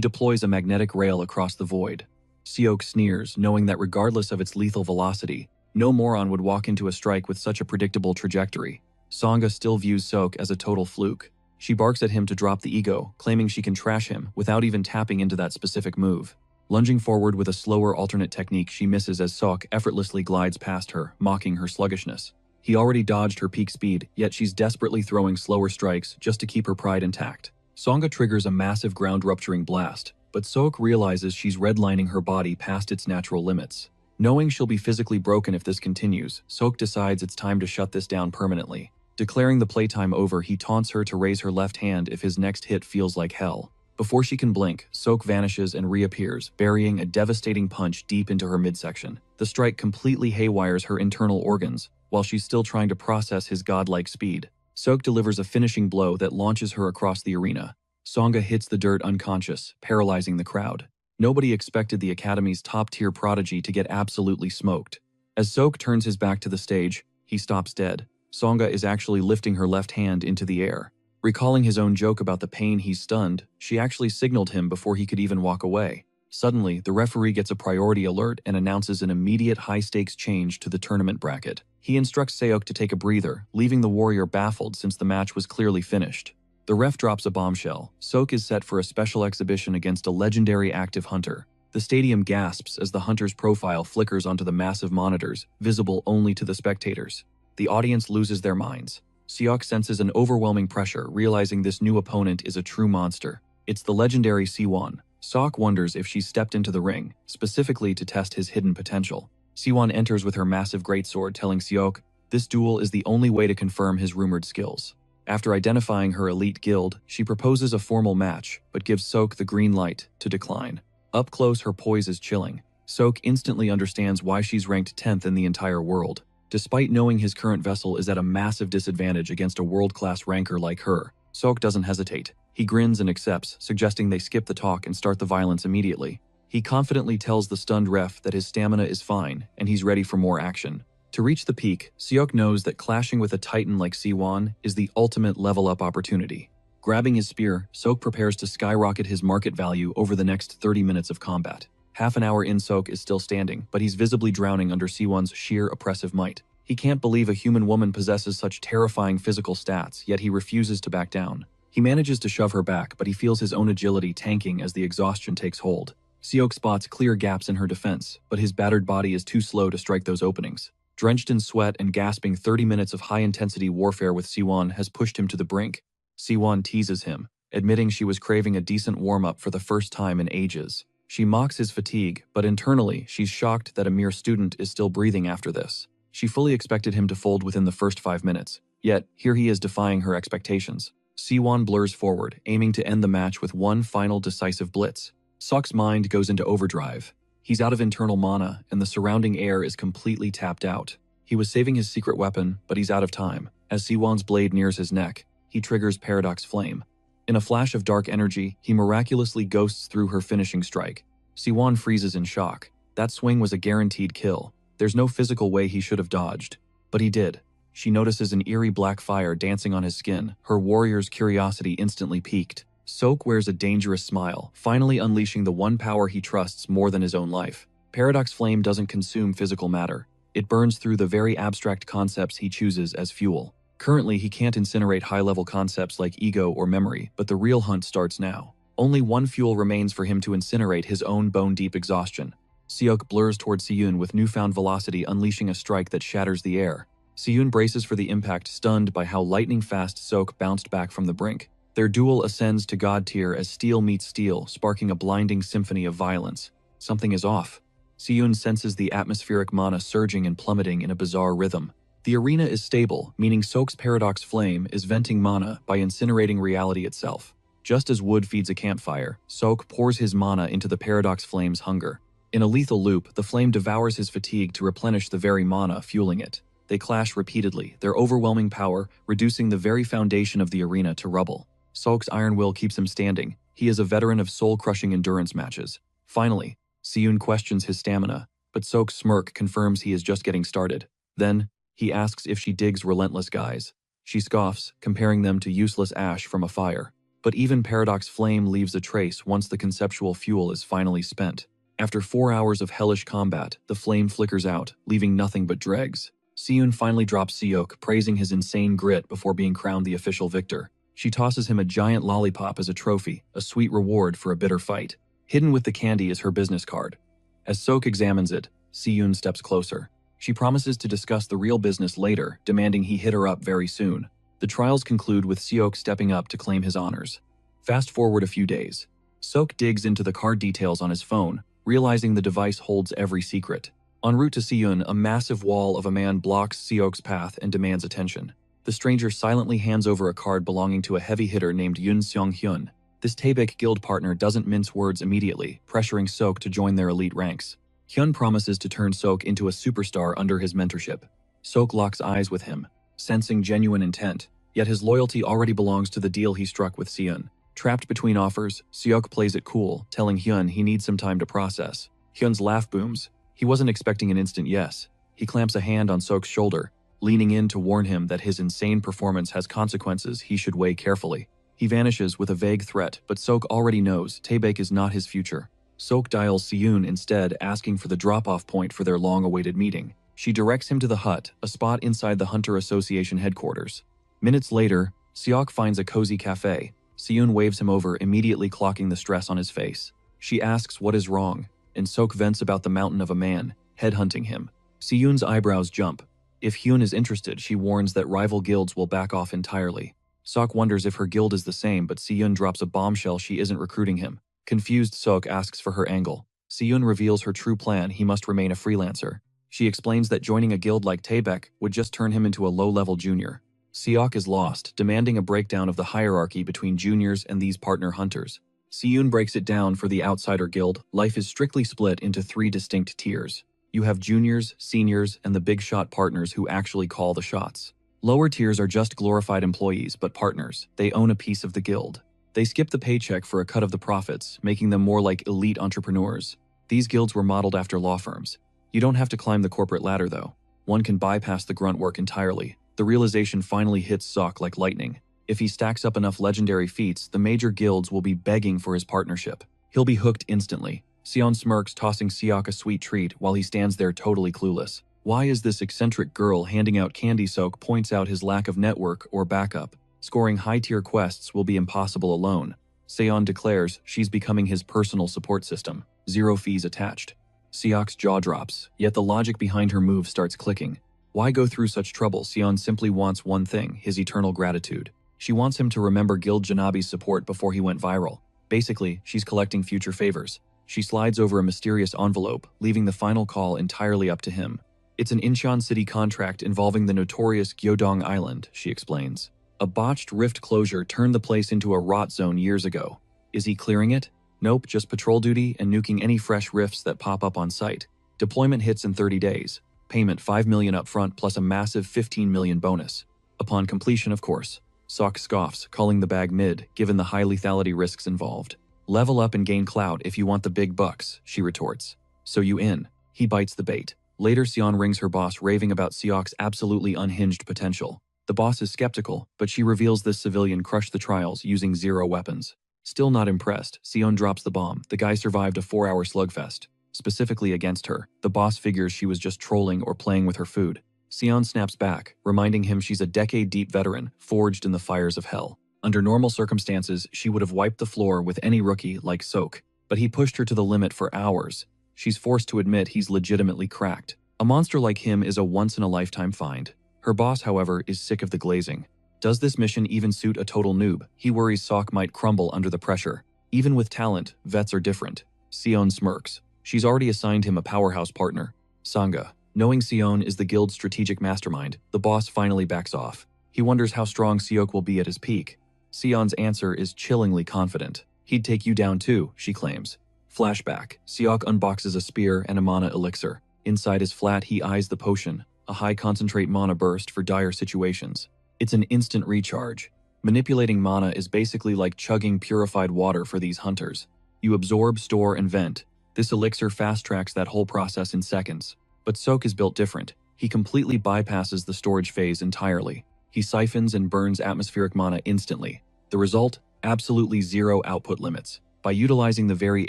deploys a magnetic rail across the void. Seok sneers, knowing that regardless of its lethal velocity, no moron would walk into a strike with such a predictable trajectory. Sangha still views Seok as a total fluke. She barks at him to drop the ego, claiming she can trash him without even tapping into that specific move. Lunging forward with a slower alternate technique, she misses as Seok effortlessly glides past her, mocking her sluggishness. He already dodged her peak speed, yet she's desperately throwing slower strikes just to keep her pride intact. Sangha triggers a massive ground-rupturing blast, but Seok realizes she's redlining her body past its natural limits. Knowing she'll be physically broken if this continues, Seok decides it's time to shut this down permanently. Declaring the playtime over, he taunts her to raise her left hand if his next hit feels like hell. Before she can blink, Seok vanishes and reappears, burying a devastating punch deep into her midsection. The strike completely haywires her internal organs, while she's still trying to process his godlike speed. Seok delivers a finishing blow that launches her across the arena. Sangha hits the dirt unconscious, paralyzing the crowd. Nobody expected the Academy's top-tier prodigy to get absolutely smoked. As Seok turns his back to the stage, he stops dead. Sangha is actually lifting her left hand into the air. Recalling his own joke about the pain he's stunned, she actually signaled him before he could even walk away. Suddenly, the referee gets a priority alert and announces an immediate high-stakes change to the tournament bracket. He instructs Seok to take a breather, leaving the warrior baffled since the match was clearly finished. The ref drops a bombshell. Seok is set for a special exhibition against a legendary active hunter. The stadium gasps as the hunter's profile flickers onto the massive monitors, visible only to the spectators. The audience loses their minds. Seok senses an overwhelming pressure, realizing this new opponent is a true monster. It's the legendary Siwon. Seok wonders if she's stepped into the ring, specifically to test his hidden potential. Siwon enters with her massive greatsword, telling Seok this duel is the only way to confirm his rumored skills. After identifying her elite guild, she proposes a formal match, but gives Seok the green light to decline. Up close, her poise is chilling. Seok instantly understands why she's ranked 10th in the entire world. Despite knowing his current vessel is at a massive disadvantage against a world-class ranker like her, Seok doesn't hesitate. He grins and accepts, suggesting they skip the talk and start the violence immediately. He confidently tells the stunned ref that his stamina is fine and he's ready for more action. To reach the peak, Seok knows that clashing with a titan like Siwon is the ultimate level-up opportunity. Grabbing his spear, Seok prepares to skyrocket his market value over the next 30 minutes of combat. Half an hour in, Seok is still standing, but he's visibly drowning under Siwon's sheer oppressive might. He can't believe a human woman possesses such terrifying physical stats, yet he refuses to back down. He manages to shove her back, but he feels his own agility tanking as the exhaustion takes hold. Seok spots clear gaps in her defense, but his battered body is too slow to strike those openings. Drenched in sweat and gasping, 30 minutes of high-intensity warfare with Siwon has pushed him to the brink. Siwon teases him, admitting she was craving a decent warm-up for the first time in ages. She mocks his fatigue, but internally, she's shocked that a mere student is still breathing after this. She fully expected him to fold within the first 5 minutes, yet here he is defying her expectations. Siwon blurs forward, aiming to end the match with one final decisive blitz. Seok's mind goes into overdrive. He's out of internal mana, and the surrounding air is completely tapped out. He was saving his secret weapon, but he's out of time. As Siwon's blade nears his neck, he triggers Paradox Flame. In a flash of dark energy, he miraculously ghosts through her finishing strike. Siwon freezes in shock. That swing was a guaranteed kill. There's no physical way he should have dodged. But he did. She notices an eerie black fire dancing on his skin. Her warrior's curiosity instantly piqued. Seok wears a dangerous smile, finally unleashing the one power he trusts more than his own life. Paradox Flame doesn't consume physical matter. It burns through the very abstract concepts he chooses as fuel. Currently, he can't incinerate high-level concepts like ego or memory, but the real hunt starts now. Only one fuel remains for him to incinerate his own bone-deep exhaustion. Seok blurs toward Siyun with newfound velocity, unleashing a strike that shatters the air. Siyun braces for the impact, stunned by how lightning-fast Seok bounced back from the brink. Their duel ascends to god tier as steel meets steel, sparking a blinding symphony of violence. Something is off. Siyun senses the atmospheric mana surging and plummeting in a bizarre rhythm. The arena is stable, meaning Seok's Paradox Flame is venting mana by incinerating reality itself. Just as wood feeds a campfire, Seok pours his mana into the Paradox Flame's hunger. In a lethal loop, the flame devours his fatigue to replenish the very mana fueling it. They clash repeatedly, their overwhelming power reducing the very foundation of the arena to rubble. Seok's iron will keeps him standing. He is a veteran of soul-crushing endurance matches. Finally, Siyun questions his stamina. but Soak's smirk confirms he is just getting started. Then, he asks if she digs relentless guys. She scoffs, comparing them to useless ash from a fire. But even Paradox Flame leaves a trace once the conceptual fuel is finally spent. After 4 hours of hellish combat, the flame flickers out, leaving nothing but dregs. Siyun finally drops Seok, praising his insane grit before being crowned the official victor. She tosses him a giant lollipop as a trophy, a sweet reward for a bitter fight. Hidden with the candy is her business card. As Seok examines it, Siyun steps closer. She promises to discuss the real business later, demanding he hit her up very soon. The trials conclude with Seok stepping up to claim his honors. Fast forward a few days. Seok digs into the card details on his phone, realizing the device holds every secret. En route to Siyun, a massive wall of a man blocks Seok's path and demands attention. The stranger silently hands over a card belonging to a heavy hitter named Yoon Seong-hyun. This Taebaek guild partner doesn't mince words immediately, pressuring Seok to join their elite ranks. Hyun promises to turn Seok into a superstar under his mentorship. Seok locks eyes with him, sensing genuine intent, yet his loyalty already belongs to the deal he struck with Siyun. Trapped between offers, Seok plays it cool, telling Hyun he needs some time to process. Hyun's laugh booms. He wasn't expecting an instant yes. He clamps a hand on Seok's shoulder, leaning in to warn him that his insane performance has consequences he should weigh carefully. He vanishes with a vague threat, but Seok already knows Taebaek is not his future. Seok dials Siyun instead, asking for the drop-off point for their long-awaited meeting. She directs him to the hut, a spot inside the Hunter Association headquarters. Minutes later, Seok finds a cozy cafe. Siyun waves him over, immediately clocking the stress on his face. She asks what is wrong, and Seok vents about the mountain of a man, headhunting him. Siyun's eyebrows jump. If Hyun is interested, she warns that rival guilds will back off entirely. Seok wonders if her guild is the same, but Siyun drops a bombshell she isn't recruiting him. Confused, Seok asks for her angle. Siyun reveals her true plan: he must remain a freelancer. She explains that joining a guild like Taebaek would just turn him into a low-level junior. Seok is lost, demanding a breakdown of the hierarchy between juniors and these partner hunters. Siyun breaks it down for the outsider guild. Life is strictly split into 3 distinct tiers. You have juniors, seniors, and the big shot partners who actually call the shots. Lower tiers are just glorified employees, but partners. They own a piece of the guild. They skip the paycheck for a cut of the profits, making them more like elite entrepreneurs. These guilds were modeled after law firms. You don't have to climb the corporate ladder, though. One can bypass the grunt work entirely. The realization finally hits Seok like lightning. If he stacks up enough legendary feats, the major guilds will be begging for his partnership. He'll be hooked instantly. Sion smirks, tossing Seok a sweet treat while he stands there totally clueless. Why is this eccentric girl handing out candy? Seok points out his lack of network or backup. Scoring high-tier quests will be impossible alone. Seon declares she's becoming his personal support system. 0 fees attached. Seok's jaw drops, yet the logic behind her move starts clicking. Why go through such trouble? Seon simply wants one thing: his eternal gratitude. She wants him to remember Guild Janabi's support before he went viral. Basically, she's collecting future favors. She slides over a mysterious envelope, leaving the final call entirely up to him. It's an Incheon City contract involving the notorious Gyeodong Island, she explains. A botched rift closure turned the place into a rot zone years ago. Is he clearing it? Nope, just patrol duty and nuking any fresh rifts that pop up on site. Deployment hits in 30 days. Payment $5 million upfront plus a massive $15 million bonus. Upon completion, of course. Seok scoffs, calling the bag mid, given the high lethality risks involved. Level up and gain clout if you want the big bucks, she retorts. So you in? He bites the bait. Later, Sion rings her boss, raving about Seok's absolutely unhinged potential. The boss is skeptical, but she reveals this civilian crushed the trials using 0 weapons. Still not impressed, Sion drops the bomb. The guy survived a 4-hour slugfest. Specifically against her, the boss figures she was just trolling or playing with her food. Sion snaps back, reminding him she's a decade-deep veteran, forged in the fires of hell. Under normal circumstances, she would have wiped the floor with any rookie like Seok, but he pushed her to the limit for hours. She's forced to admit he's legitimately cracked. A monster like him is a once-in-a-lifetime find. Her boss, however, is sick of the glazing. Does this mission even suit a total noob? He worries Seok might crumble under the pressure. Even with talent, vets are different. Sion smirks. She's already assigned him a powerhouse partner, Sangha. Knowing Sion is the guild's strategic mastermind, the boss finally backs off. He wonders how strong Seok will be at his peak. Sion's answer is chillingly confident. He'd take you down too, she claims. Flashback. Seok unboxes a spear and a mana elixir. Inside his flat, he eyes the potion, a high-concentrate mana burst for dire situations. It's an instant recharge. Manipulating mana is basically like chugging purified water for these hunters. You absorb, store, and vent. This elixir fast-tracks that whole process in seconds. But Sok is built different. He completely bypasses the storage phase entirely. He siphons and burns atmospheric mana instantly. The result? Absolutely zero output limits. By utilizing the very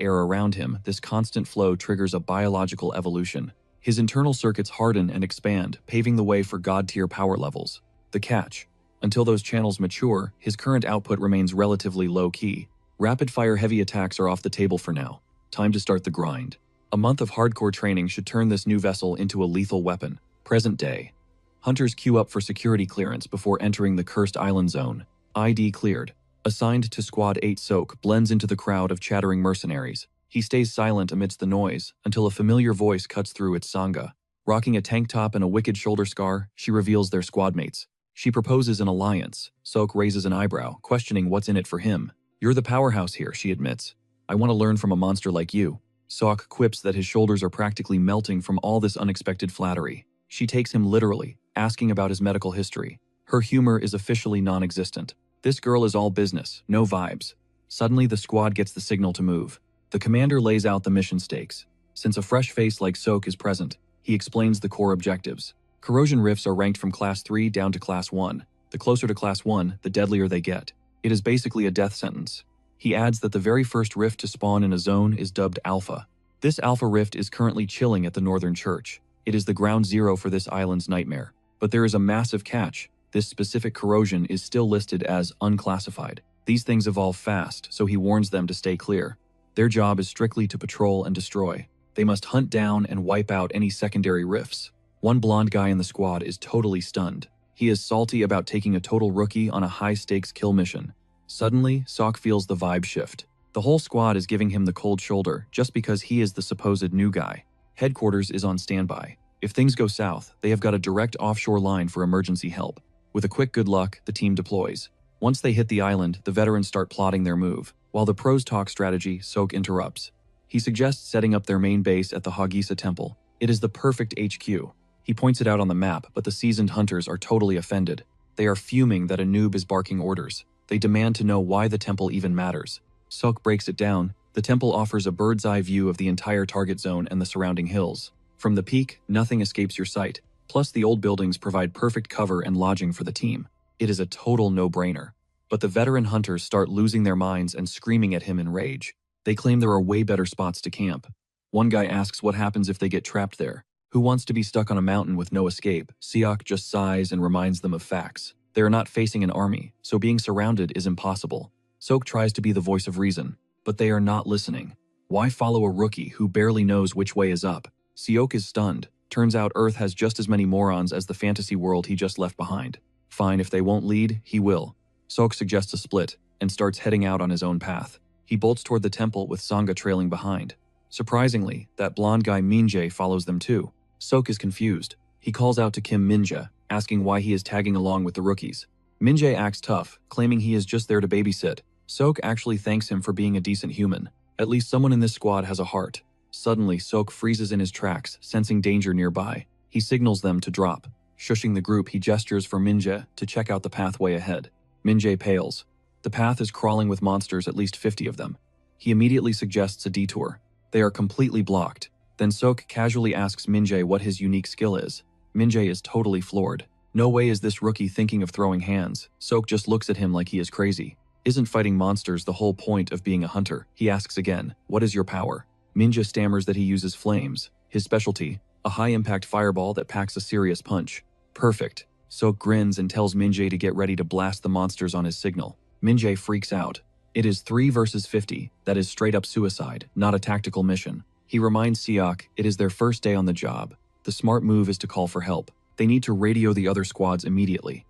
air around him, this constant flow triggers a biological evolution. His internal circuits harden and expand, paving the way for god-tier power levels. The catch: until those channels mature, his current output remains relatively low-key. Rapid-fire heavy attacks are off the table for now. Time to start the grind. A month of hardcore training should turn this new vessel into a lethal weapon. Present day. Hunters queue up for security clearance before entering the Cursed Island Zone. ID cleared. Assigned to Squad 8, Sok blends into the crowd of chattering mercenaries. He stays silent amidst the noise until a familiar voice cuts through its Sangha. Rocking a tank top and a wicked shoulder scar, she reveals their squad mates. She proposes an alliance. Sok raises an eyebrow, questioning what's in it for him. "You're the powerhouse here," she admits. "I want to learn from a monster like you." Sok quips that his shoulders are practically melting from all this unexpected flattery. She takes him literally, asking about his medical history. Her humor is officially non-existent. This girl is all business, no vibes. Suddenly the squad gets the signal to move. The commander lays out the mission stakes. Since a fresh face like Sok is present, he explains the core objectives. Corrosion rifts are ranked from Class 3 down to Class 1. The closer to Class 1, the deadlier they get. It is basically a death sentence. He adds that the very first rift to spawn in a zone is dubbed Alpha. This Alpha rift is currently chilling at the Northern Church. It is the ground zero for this island's nightmare. But there is a massive catch. This specific corrosion is still listed as unclassified. These things evolve fast, so he warns them to stay clear. Their job is strictly to patrol and destroy. They must hunt down and wipe out any secondary rifts. One blonde guy in the squad is totally stunned. He is salty about taking a total rookie on a high-stakes kill mission. Suddenly, Sok feels the vibe shift. The whole squad is giving him the cold shoulder just because he is the supposed new guy. Headquarters is on standby. If things go south, they have got a direct offshore line for emergency help. With a quick good luck, the team deploys. Once they hit the island, the veterans start plotting their move. While the pros talk strategy, Sok interrupts. He suggests setting up their main base at the Hagisa Temple. It is the perfect HQ. He points it out on the map, but the seasoned hunters are totally offended. They are fuming that a noob is barking orders. They demand to know why the temple even matters. Sok breaks it down. The temple offers a bird's-eye view of the entire target zone and the surrounding hills. From the peak, nothing escapes your sight. Plus, the old buildings provide perfect cover and lodging for the team. It is a total no-brainer. But the veteran hunters start losing their minds and screaming at him in rage. They claim there are way better spots to camp. One guy asks what happens if they get trapped there. Who wants to be stuck on a mountain with no escape? Siak just sighs and reminds them of facts. They are not facing an army, so being surrounded is impossible. Sok tries to be the voice of reason, but they are not listening. Why follow a rookie who barely knows which way is up? Siok is stunned. Turns out Earth has just as many morons as the fantasy world he just left behind. Fine, if they won't lead, he will. Sok suggests a split and starts heading out on his own path. He bolts toward the temple with Sangha trailing behind. Surprisingly, that blonde guy Minjae follows them too. Sok is confused. He calls out to Kim Minja, asking why he is tagging along with the rookies. Minjae acts tough, claiming he is just there to babysit. Sok actually thanks him for being a decent human. At least someone in this squad has a heart. Suddenly, Sok freezes in his tracks, sensing danger nearby. He signals them to drop. Shushing the group, he gestures for Minjae to check out the pathway ahead. Minjae pales. The path is crawling with monsters, at least 50 of them. He immediately suggests a detour. They are completely blocked. Then Sok casually asks Minjae what his unique skill is. Minjae is totally floored. No way is this rookie thinking of throwing hands. Sok just looks at him like he is crazy. Isn't fighting monsters the whole point of being a hunter? He asks again, what is your power? Minjae stammers that he uses flames. His specialty, a high-impact fireball that packs a serious punch. Perfect. Sok grins and tells Minjae to get ready to blast the monsters on his signal. Minjae freaks out. It is 3 versus 50. That is straight-up suicide, not a tactical mission. He reminds Siak it is their first day on the job. The smart move is to call for help. They need to radio the other squads immediately.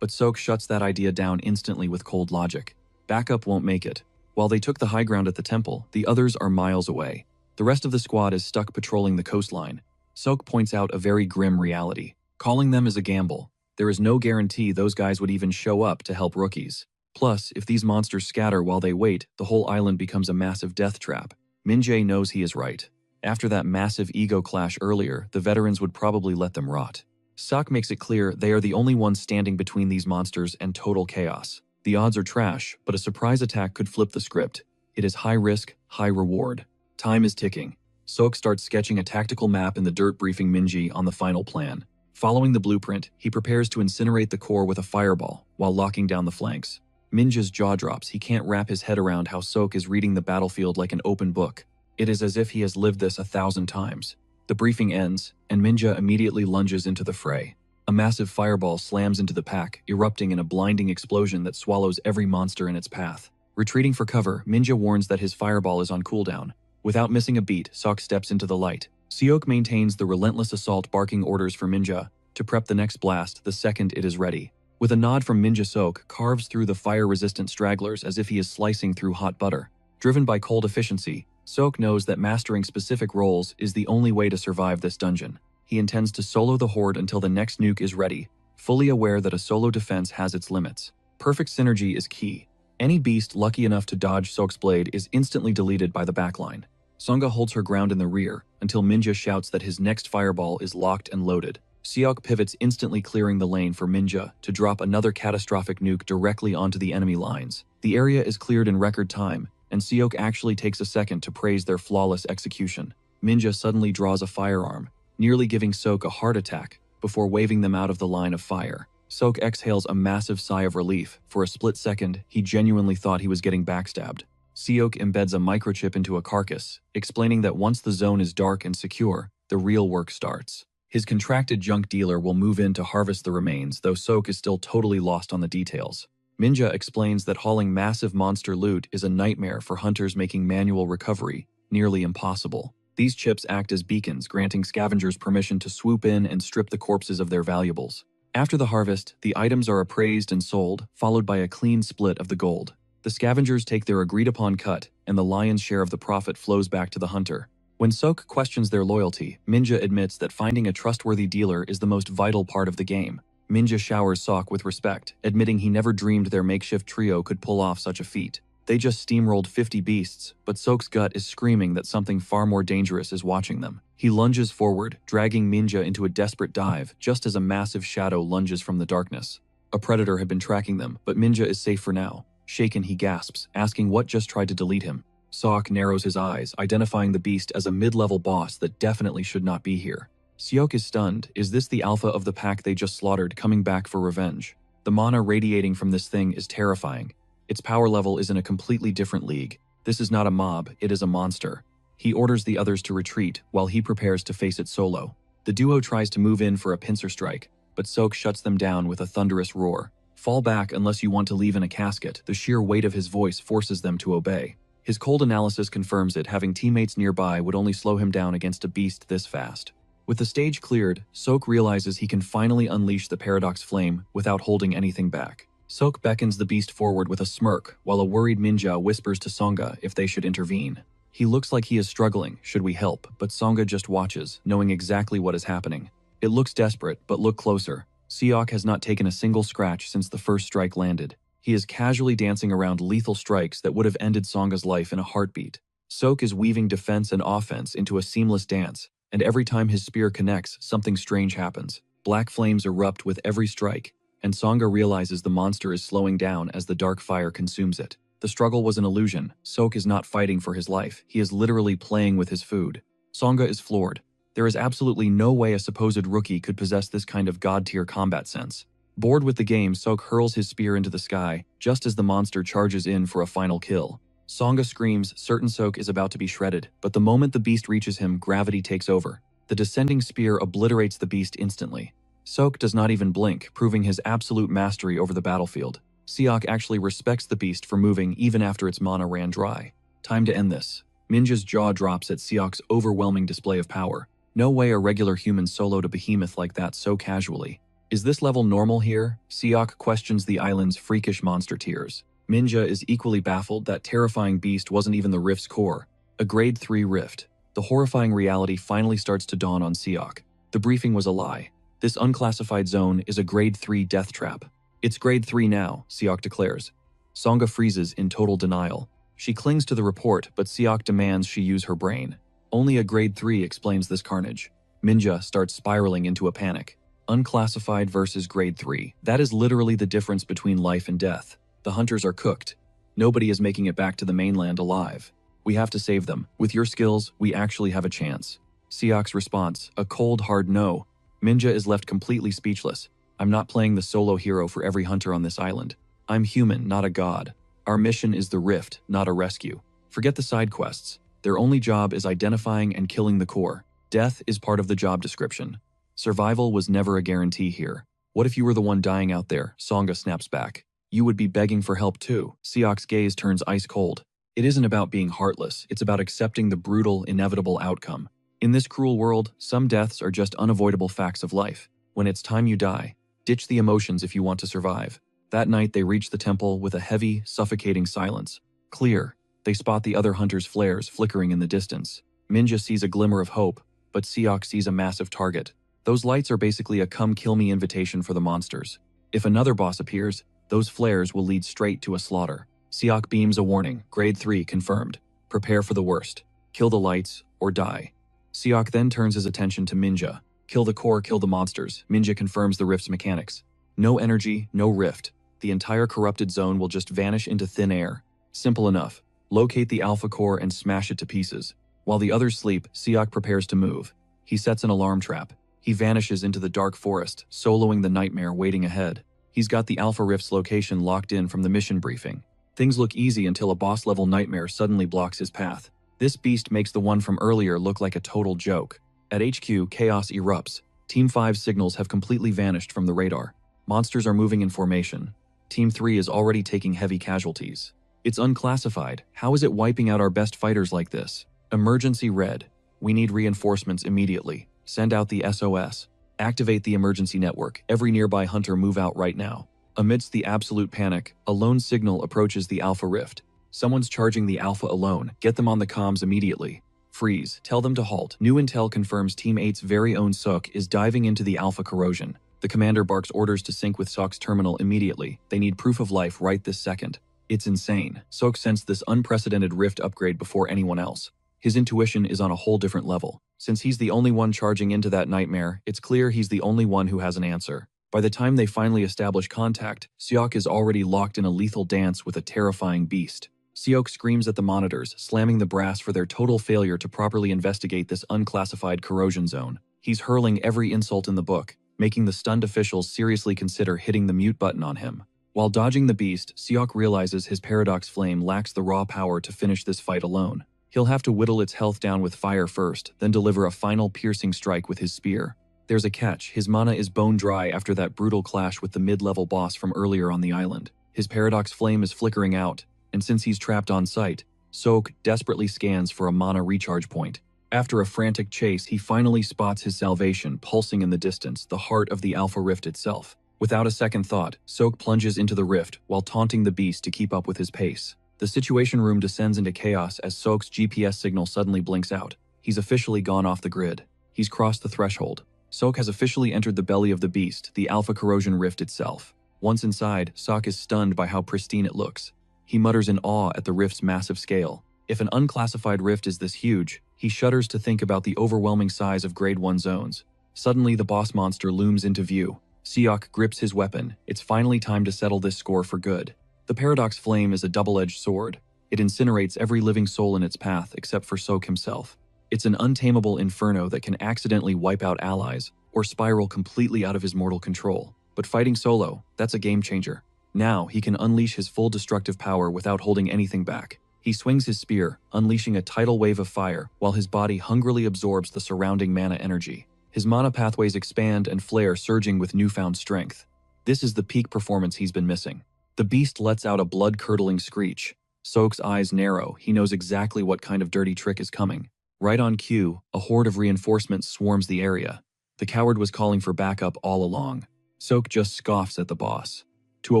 But Sok shuts that idea down instantly with cold logic. Backup won't make it. While they took the high ground at the temple, the others are miles away. The rest of the squad is stuck patrolling the coastline. Sok points out a very grim reality. Calling them is a gamble. There is no guarantee those guys would even show up to help rookies. Plus, if these monsters scatter while they wait, the whole island becomes a massive death trap. Minjae knows he is right. After that massive ego clash earlier, the veterans would probably let them rot. Sok makes it clear they are the only ones standing between these monsters and total chaos. The odds are trash, but a surprise attack could flip the script. It is high risk, high reward. Time is ticking. Sok starts sketching a tactical map in the dirt, briefing Minji on the final plan. Following the blueprint, he prepares to incinerate the core with a fireball while locking down the flanks. Minja's jaw drops. He can't wrap his head around how Sok is reading the battlefield like an open book. It is as if he has lived this 1,000 times. The briefing ends, and Minja immediately lunges into the fray. A massive fireball slams into the pack, erupting in a blinding explosion that swallows every monster in its path. Retreating for cover, Minja warns that his fireball is on cooldown. Without missing a beat, Sok steps into the light. Seok maintains the relentless assault, barking orders for Minja to prep the next blast the second it is ready. With a nod from Minja, Sok carves through the fire-resistant stragglers as if he is slicing through hot butter. Driven by cold efficiency, Sok knows that mastering specific roles is the only way to survive this dungeon. He intends to solo the horde until the next nuke is ready, fully aware that a solo defense has its limits. Perfect synergy is key. Any beast lucky enough to dodge Sok's blade is instantly deleted by the backline. Sangha holds her ground in the rear until Minja shouts that his next fireball is locked and loaded. Seok pivots, instantly clearing the lane for Minja to drop another catastrophic nuke directly onto the enemy lines. The area is cleared in record time, and Seok actually takes a second to praise their flawless execution. Minja suddenly draws a firearm, nearly giving Sok a heart attack before waving them out of the line of fire. Sok exhales a massive sigh of relief. For a split second, he genuinely thought he was getting backstabbed. Seok embeds a microchip into a carcass, explaining that once the zone is dark and secure, the real work starts. His contracted junk dealer will move in to harvest the remains, though Sok is still totally lost on the details. Minja explains that hauling massive monster loot is a nightmare for hunters, making manual recovery nearly impossible. These chips act as beacons, granting scavengers permission to swoop in and strip the corpses of their valuables. After the harvest, the items are appraised and sold, followed by a clean split of the gold. The scavengers take their agreed-upon cut, and the lion's share of the profit flows back to the hunter. When Sok questions their loyalty, Minja admits that finding a trustworthy dealer is the most vital part of the game. Minja showers Sok with respect, admitting he never dreamed their makeshift trio could pull off such a feat. They just steamrolled 50 beasts, but Sok's gut is screaming that something far more dangerous is watching them. He lunges forward, dragging Minja into a desperate dive, just as a massive shadow lunges from the darkness. A predator had been tracking them, but Minja is safe for now. Shaken, he gasps, asking what just tried to delete him. Sok narrows his eyes, identifying the beast as a mid-level boss that definitely should not be here. Seok is stunned. Is this the alpha of the pack they just slaughtered, coming back for revenge? The mana radiating from this thing is terrifying. Its power level is in a completely different league. This is not a mob, it is a monster. He orders the others to retreat while he prepares to face it solo. The duo tries to move in for a pincer strike, but Sok shuts them down with a thunderous roar. Fall back unless you want to leave in a casket. The sheer weight of his voice forces them to obey. His cold analysis confirms it. Having teammates nearby would only slow him down against a beast this fast. With the stage cleared, Sok realizes he can finally unleash the Paradox Flame without holding anything back. Sok beckons the beast forward with a smirk, while a worried Minja whispers to Sangha if they should intervene. He looks like he is struggling. Should we help? But Sangha just watches, knowing exactly what is happening. It looks desperate, but look closer. Seok has not taken a single scratch since the first strike landed. He is casually dancing around lethal strikes that would have ended Sangha's life in a heartbeat. Sok is weaving defense and offense into a seamless dance, and every time his spear connects, something strange happens. Black flames erupt with every strike, and Sangha realizes the monster is slowing down as the dark fire consumes it. The struggle was an illusion. Sok is not fighting for his life. He is literally playing with his food. Sangha is floored. There is absolutely no way a supposed rookie could possess this kind of god-tier combat sense. Bored with the game, Sok hurls his spear into the sky, just as the monster charges in for a final kill. Sangha screams, certain Sok is about to be shredded, but the moment the beast reaches him, gravity takes over. The descending spear obliterates the beast instantly. Sok does not even blink, proving his absolute mastery over the battlefield. Seok actually respects the beast for moving even after its mana ran dry. Time to end this. Minja's jaw drops at Seok's overwhelming display of power. No way a regular human soloed a behemoth like that so casually. Is this level normal here? Seok questions the island's freakish monster tiers. Minja is equally baffled that terrifying beast wasn't even the rift's core. A grade 3 rift. The horrifying reality finally starts to dawn on Seok. The briefing was a lie. This unclassified zone is a grade 3 death trap. It's grade 3 now, Seok declares. Sangha freezes in total denial. She clings to the report, but Seok demands she use her brain. Only a grade 3 explains this carnage. Minja starts spiraling into a panic. Unclassified versus grade 3. That is literally the difference between life and death. The hunters are cooked. Nobody is making it back to the mainland alive. We have to save them. With your skills, we actually have a chance. Seok's response, a cold, hard no. Minja is left completely speechless. I'm not playing the solo hero for every hunter on this island. I'm human, not a god. Our mission is the rift, not a rescue. Forget the side quests. Their only job is identifying and killing the core. Death is part of the job description. Survival was never a guarantee here. What if you were the one dying out there? Songa snaps back. You would be begging for help too. Seok's gaze turns ice cold. It isn't about being heartless, it's about accepting the brutal, inevitable outcome. In this cruel world, some deaths are just unavoidable facts of life. When it's time you die, ditch the emotions if you want to survive. That night they reach the temple with a heavy, suffocating silence. Clear. They spot the other hunters' flares flickering in the distance. Minja sees a glimmer of hope, but Seok sees a massive target. Those lights are basically a come-kill-me invitation for the monsters. If another boss appears, those flares will lead straight to a slaughter. Seok beams a warning, grade 3 confirmed. Prepare for the worst. Kill the lights, or die. Seok then turns his attention to Minja. Kill the core, kill the monsters. Minja confirms the rift's mechanics. No energy, no rift. The entire corrupted zone will just vanish into thin air. Simple enough. Locate the alpha core and smash it to pieces. While the others sleep, Seok prepares to move. He sets an alarm trap. He vanishes into the dark forest, soloing the nightmare waiting ahead. He's got the Alpha Rift's location locked in from the mission briefing. Things look easy until a boss-level nightmare suddenly blocks his path. This beast makes the one from earlier look like a total joke. At HQ, chaos erupts. Team 5's signals have completely vanished from the radar. Monsters are moving in formation. Team 3 is already taking heavy casualties. It's unclassified. How is it wiping out our best fighters like this? Emergency red. We need reinforcements immediately. Send out the SOS. Activate the emergency network. Every nearby hunter move out right now. Amidst the absolute panic, a lone signal approaches the Alpha Rift. Someone's charging the Alpha alone. Get them on the comms immediately. Freeze. Tell them to halt. New intel confirms Team 8's very own Suk is diving into the Alpha corrosion. The commander barks orders to sync with Suk's terminal immediately. They need proof of life right this second. It's insane. Suk sensed this unprecedented rift upgrade before anyone else. His intuition is on a whole different level. Since he's the only one charging into that nightmare, it's clear he's the only one who has an answer. By the time they finally establish contact, Seok is already locked in a lethal dance with a terrifying beast. Seok screams at the monitors, slamming the brass for their total failure to properly investigate this unclassified corrosion zone. He's hurling every insult in the book, making the stunned officials seriously consider hitting the mute button on him. While dodging the beast, Seok realizes his Paradox Flame lacks the raw power to finish this fight alone. He'll have to whittle its health down with fire first, then deliver a final piercing strike with his spear. There's a catch. His mana is bone dry after that brutal clash with the mid-level boss from earlier on the island. His Paradox Flame is flickering out, and since he's trapped on site, Sok desperately scans for a mana recharge point. After a frantic chase, he finally spots his salvation pulsing in the distance, the heart of the Alpha Rift itself. Without a second thought, Sok plunges into the rift while taunting the beast to keep up with his pace. The Situation Room descends into chaos as Sok's GPS signal suddenly blinks out. He's officially gone off the grid. He's crossed the threshold. Sok has officially entered the belly of the beast, the Alpha Corrosion Rift itself. Once inside, Sok is stunned by how pristine it looks. He mutters in awe at the rift's massive scale. If an unclassified rift is this huge, he shudders to think about the overwhelming size of Grade 1 zones. Suddenly, the boss monster looms into view. Seok grips his weapon. It's finally time to settle this score for good. The Paradox Flame is a double-edged sword. It incinerates every living soul in its path except for Sok himself. It's an untamable inferno that can accidentally wipe out allies or spiral completely out of his mortal control. But fighting solo, that's a game changer. Now he can unleash his full destructive power without holding anything back. He swings his spear, unleashing a tidal wave of fire while his body hungrily absorbs the surrounding mana energy. His mana pathways expand and flare, surging with newfound strength. This is the peak performance he's been missing. The beast lets out a blood-curdling screech. Sok's eyes narrow. He knows exactly what kind of dirty trick is coming. Right on cue, a horde of reinforcements swarms the area. The coward was calling for backup all along. Sok just scoffs at the boss. To a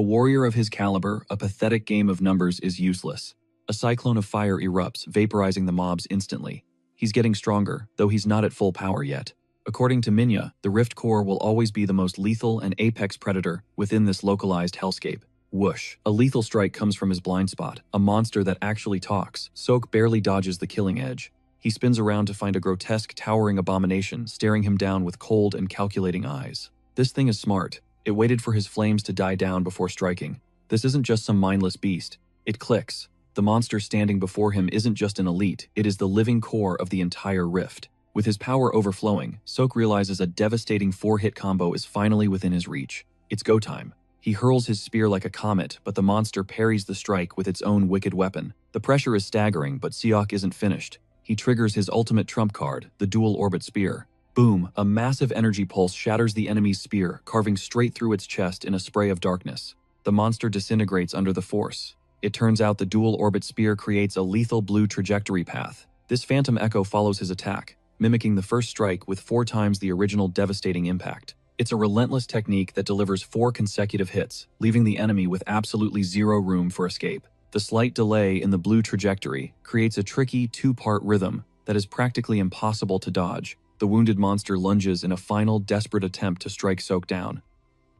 warrior of his caliber, a pathetic game of numbers is useless. A cyclone of fire erupts, vaporizing the mobs instantly. He's getting stronger, though he's not at full power yet. According to Minya, the Rift Core will always be the most lethal and apex predator within this localized hellscape. Whoosh. A lethal strike comes from his blind spot, a monster that actually talks. Sok barely dodges the killing edge. He spins around to find a grotesque, towering abomination staring him down with cold and calculating eyes. This thing is smart. It waited for his flames to die down before striking. This isn't just some mindless beast. It clicks. The monster standing before him isn't just an elite, it is the living core of the entire rift. With his power overflowing, Sok realizes a devastating 4-hit combo is finally within his reach. It's go time. He hurls his spear like a comet, but the monster parries the strike with its own wicked weapon. The pressure is staggering, but Seok isn't finished. He triggers his ultimate trump card, the dual orbit spear. Boom, a massive energy pulse shatters the enemy's spear, carving straight through its chest in a spray of darkness. The monster disintegrates under the force. It turns out the dual orbit spear creates a lethal blue trajectory path. This phantom echo follows his attack, mimicking the first strike with 4 times the original devastating impact. It's a relentless technique that delivers 4 consecutive hits, leaving the enemy with absolutely zero room for escape. The slight delay in the blue trajectory creates a tricky 2-part rhythm that is practically impossible to dodge. The wounded monster lunges in a final desperate attempt to strike Sok down.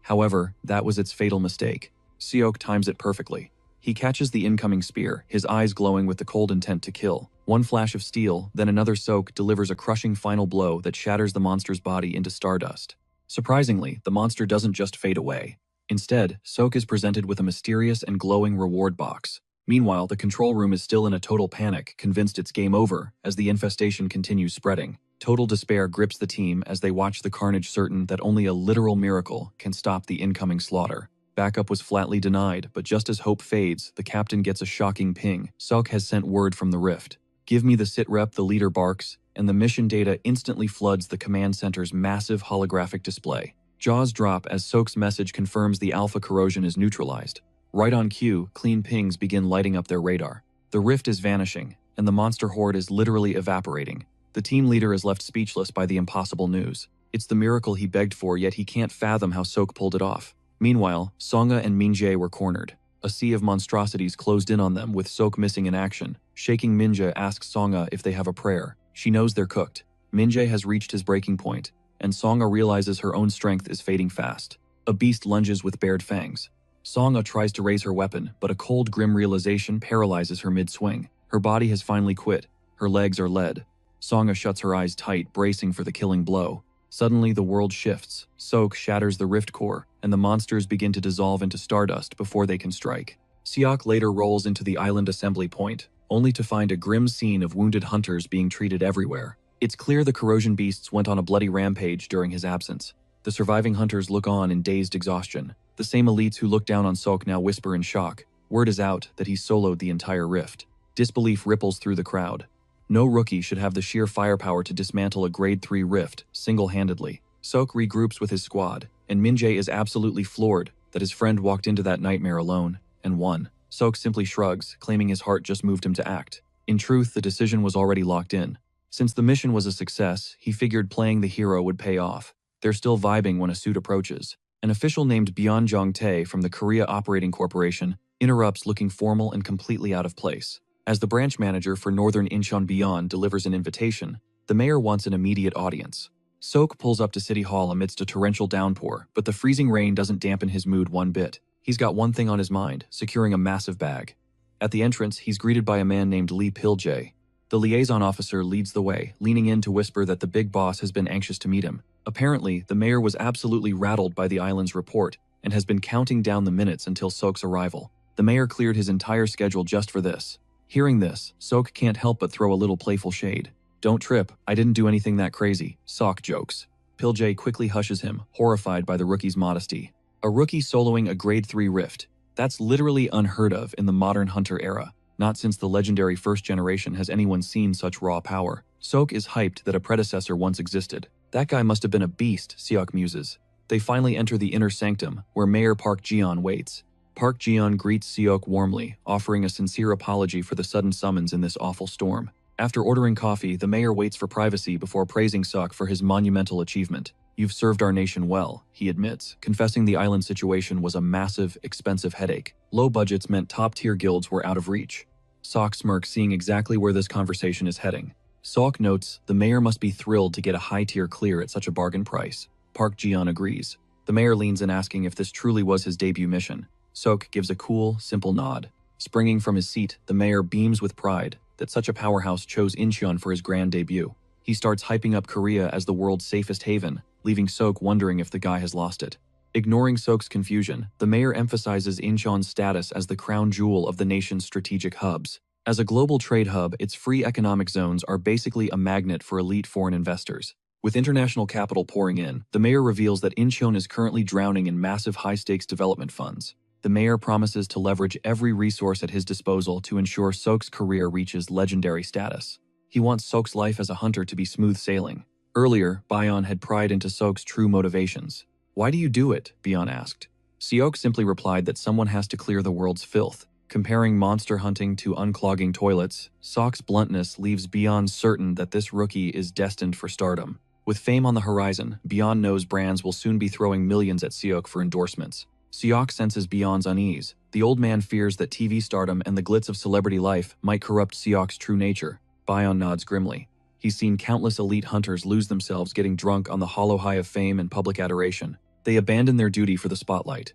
However, that was its fatal mistake. Seok times it perfectly. He catches the incoming spear, his eyes glowing with the cold intent to kill. One flash of steel, then another Sok delivers a crushing final blow that shatters the monster's body into stardust. Surprisingly, the monster doesn't just fade away. Instead, Sok is presented with a mysterious and glowing reward box. Meanwhile, the control room is still in a total panic, convinced it's game over, as the infestation continues spreading. Total despair grips the team as they watch the carnage, certain that only a literal miracle can stop the incoming slaughter. Backup was flatly denied, but just as hope fades, the captain gets a shocking ping. Sok has sent word from the rift. "Give me the sitrep," the leader barks, and the mission data instantly floods the command center's massive holographic display. Jaws drop as Sok's message confirms the alpha corrosion is neutralized. Right on cue, clean pings begin lighting up their radar. The rift is vanishing, and the monster horde is literally evaporating. The team leader is left speechless by the impossible news. It's the miracle he begged for, yet he can't fathom how Sok pulled it off. Meanwhile, Songa and Minjae were cornered. A sea of monstrosities closed in on them with Sok missing in action. Shaking Minjae asks Songa if they have a prayer. She knows they're cooked. Minjae has reached his breaking point, and Songa realizes her own strength is fading fast. A beast lunges with bared fangs. Songa tries to raise her weapon, but a cold, grim realization paralyzes her mid-swing. Her body has finally quit. Her legs are lead. Songa shuts her eyes tight, bracing for the killing blow. Suddenly, the world shifts. Sok shatters the rift core, and the monsters begin to dissolve into stardust before they can strike. Seok later rolls into the island assembly point, only to find a grim scene of wounded hunters being treated everywhere. It's clear the corrosion beasts went on a bloody rampage during his absence. The surviving hunters look on in dazed exhaustion. The same elites who look down on Sok now whisper in shock. Word is out that he soloed the entire rift. Disbelief ripples through the crowd. No rookie should have the sheer firepower to dismantle a grade 3 rift single-handedly. Sok regroups with his squad, and Minjae is absolutely floored that his friend walked into that nightmare alone and won. Sok simply shrugs, claiming his heart just moved him to act. In truth, the decision was already locked in. Since the mission was a success, he figured playing the hero would pay off. They're still vibing when a suit approaches. An official named Byeon Jong-tae from the Korea Operating Corporation interrupts, looking formal and completely out of place. As the branch manager for Northern Incheon Beyond delivers an invitation, the mayor wants an immediate audience. Sok pulls up to City Hall amidst a torrential downpour, but the freezing rain doesn't dampen his mood one bit. He's got one thing on his mind, securing a massive bag. At the entrance, he's greeted by a man named Lee Pil-jae. The liaison officer leads the way, leaning in to whisper that the big boss has been anxious to meet him. Apparently, the mayor was absolutely rattled by the island's report and has been counting down the minutes until Sok's arrival. The mayor cleared his entire schedule just for this. Hearing this, Sok can't help but throw a little playful shade. "Don't trip, I didn't do anything that crazy," Sok jokes. Pil-jae quickly hushes him, horrified by the rookie's modesty. A rookie soloing a grade 3 rift. That's literally unheard of in the modern hunter era. Not since the legendary first generation has anyone seen such raw power. Sok is hyped that a predecessor once existed. That guy must have been a beast, Seok muses. They finally enter the inner sanctum, where Mayor Park Ji-yeon waits. Park Ji-yeon greets Seok warmly, offering a sincere apology for the sudden summons in this awful storm. After ordering coffee, the mayor waits for privacy before praising Sok for his monumental achievement. "You've served our nation well," he admits, confessing the island situation was a massive, expensive headache. Low budgets meant top-tier guilds were out of reach. Sok smirks, seeing exactly where this conversation is heading. Sok notes the mayor must be thrilled to get a high-tier clear at such a bargain price. Park Ji-yeon agrees. The mayor leans in, asking if this truly was his debut mission. Sok gives a cool, simple nod. Springing from his seat, the mayor beams with pride that such a powerhouse chose Incheon for his grand debut. He starts hyping up Korea as the world's safest haven, leaving Sok wondering if the guy has lost it. Ignoring Sok's confusion, the mayor emphasizes Incheon's status as the crown jewel of the nation's strategic hubs. As a global trade hub, its free economic zones are basically a magnet for elite foreign investors. With international capital pouring in, the mayor reveals that Incheon is currently drowning in massive high-stakes development funds. The mayor promises to leverage every resource at his disposal to ensure Sok's career reaches legendary status. He wants Sok's life as a hunter to be smooth sailing. Earlier, Bayon had pried into Sok's true motivations. "Why do you do it?" Bayon asked. Seok simply replied that someone has to clear the world's filth. Comparing monster hunting to unclogging toilets, Sok's bluntness leaves Bayon certain that this rookie is destined for stardom. With fame on the horizon, Bayon knows brands will soon be throwing millions at Seok for endorsements. Seok senses Bayon's unease. The old man fears that TV stardom and the glitz of celebrity life might corrupt Seok's true nature. Bayon nods grimly. He's seen countless elite hunters lose themselves getting drunk on the hollow high of fame and public adoration. They abandon their duty for the spotlight.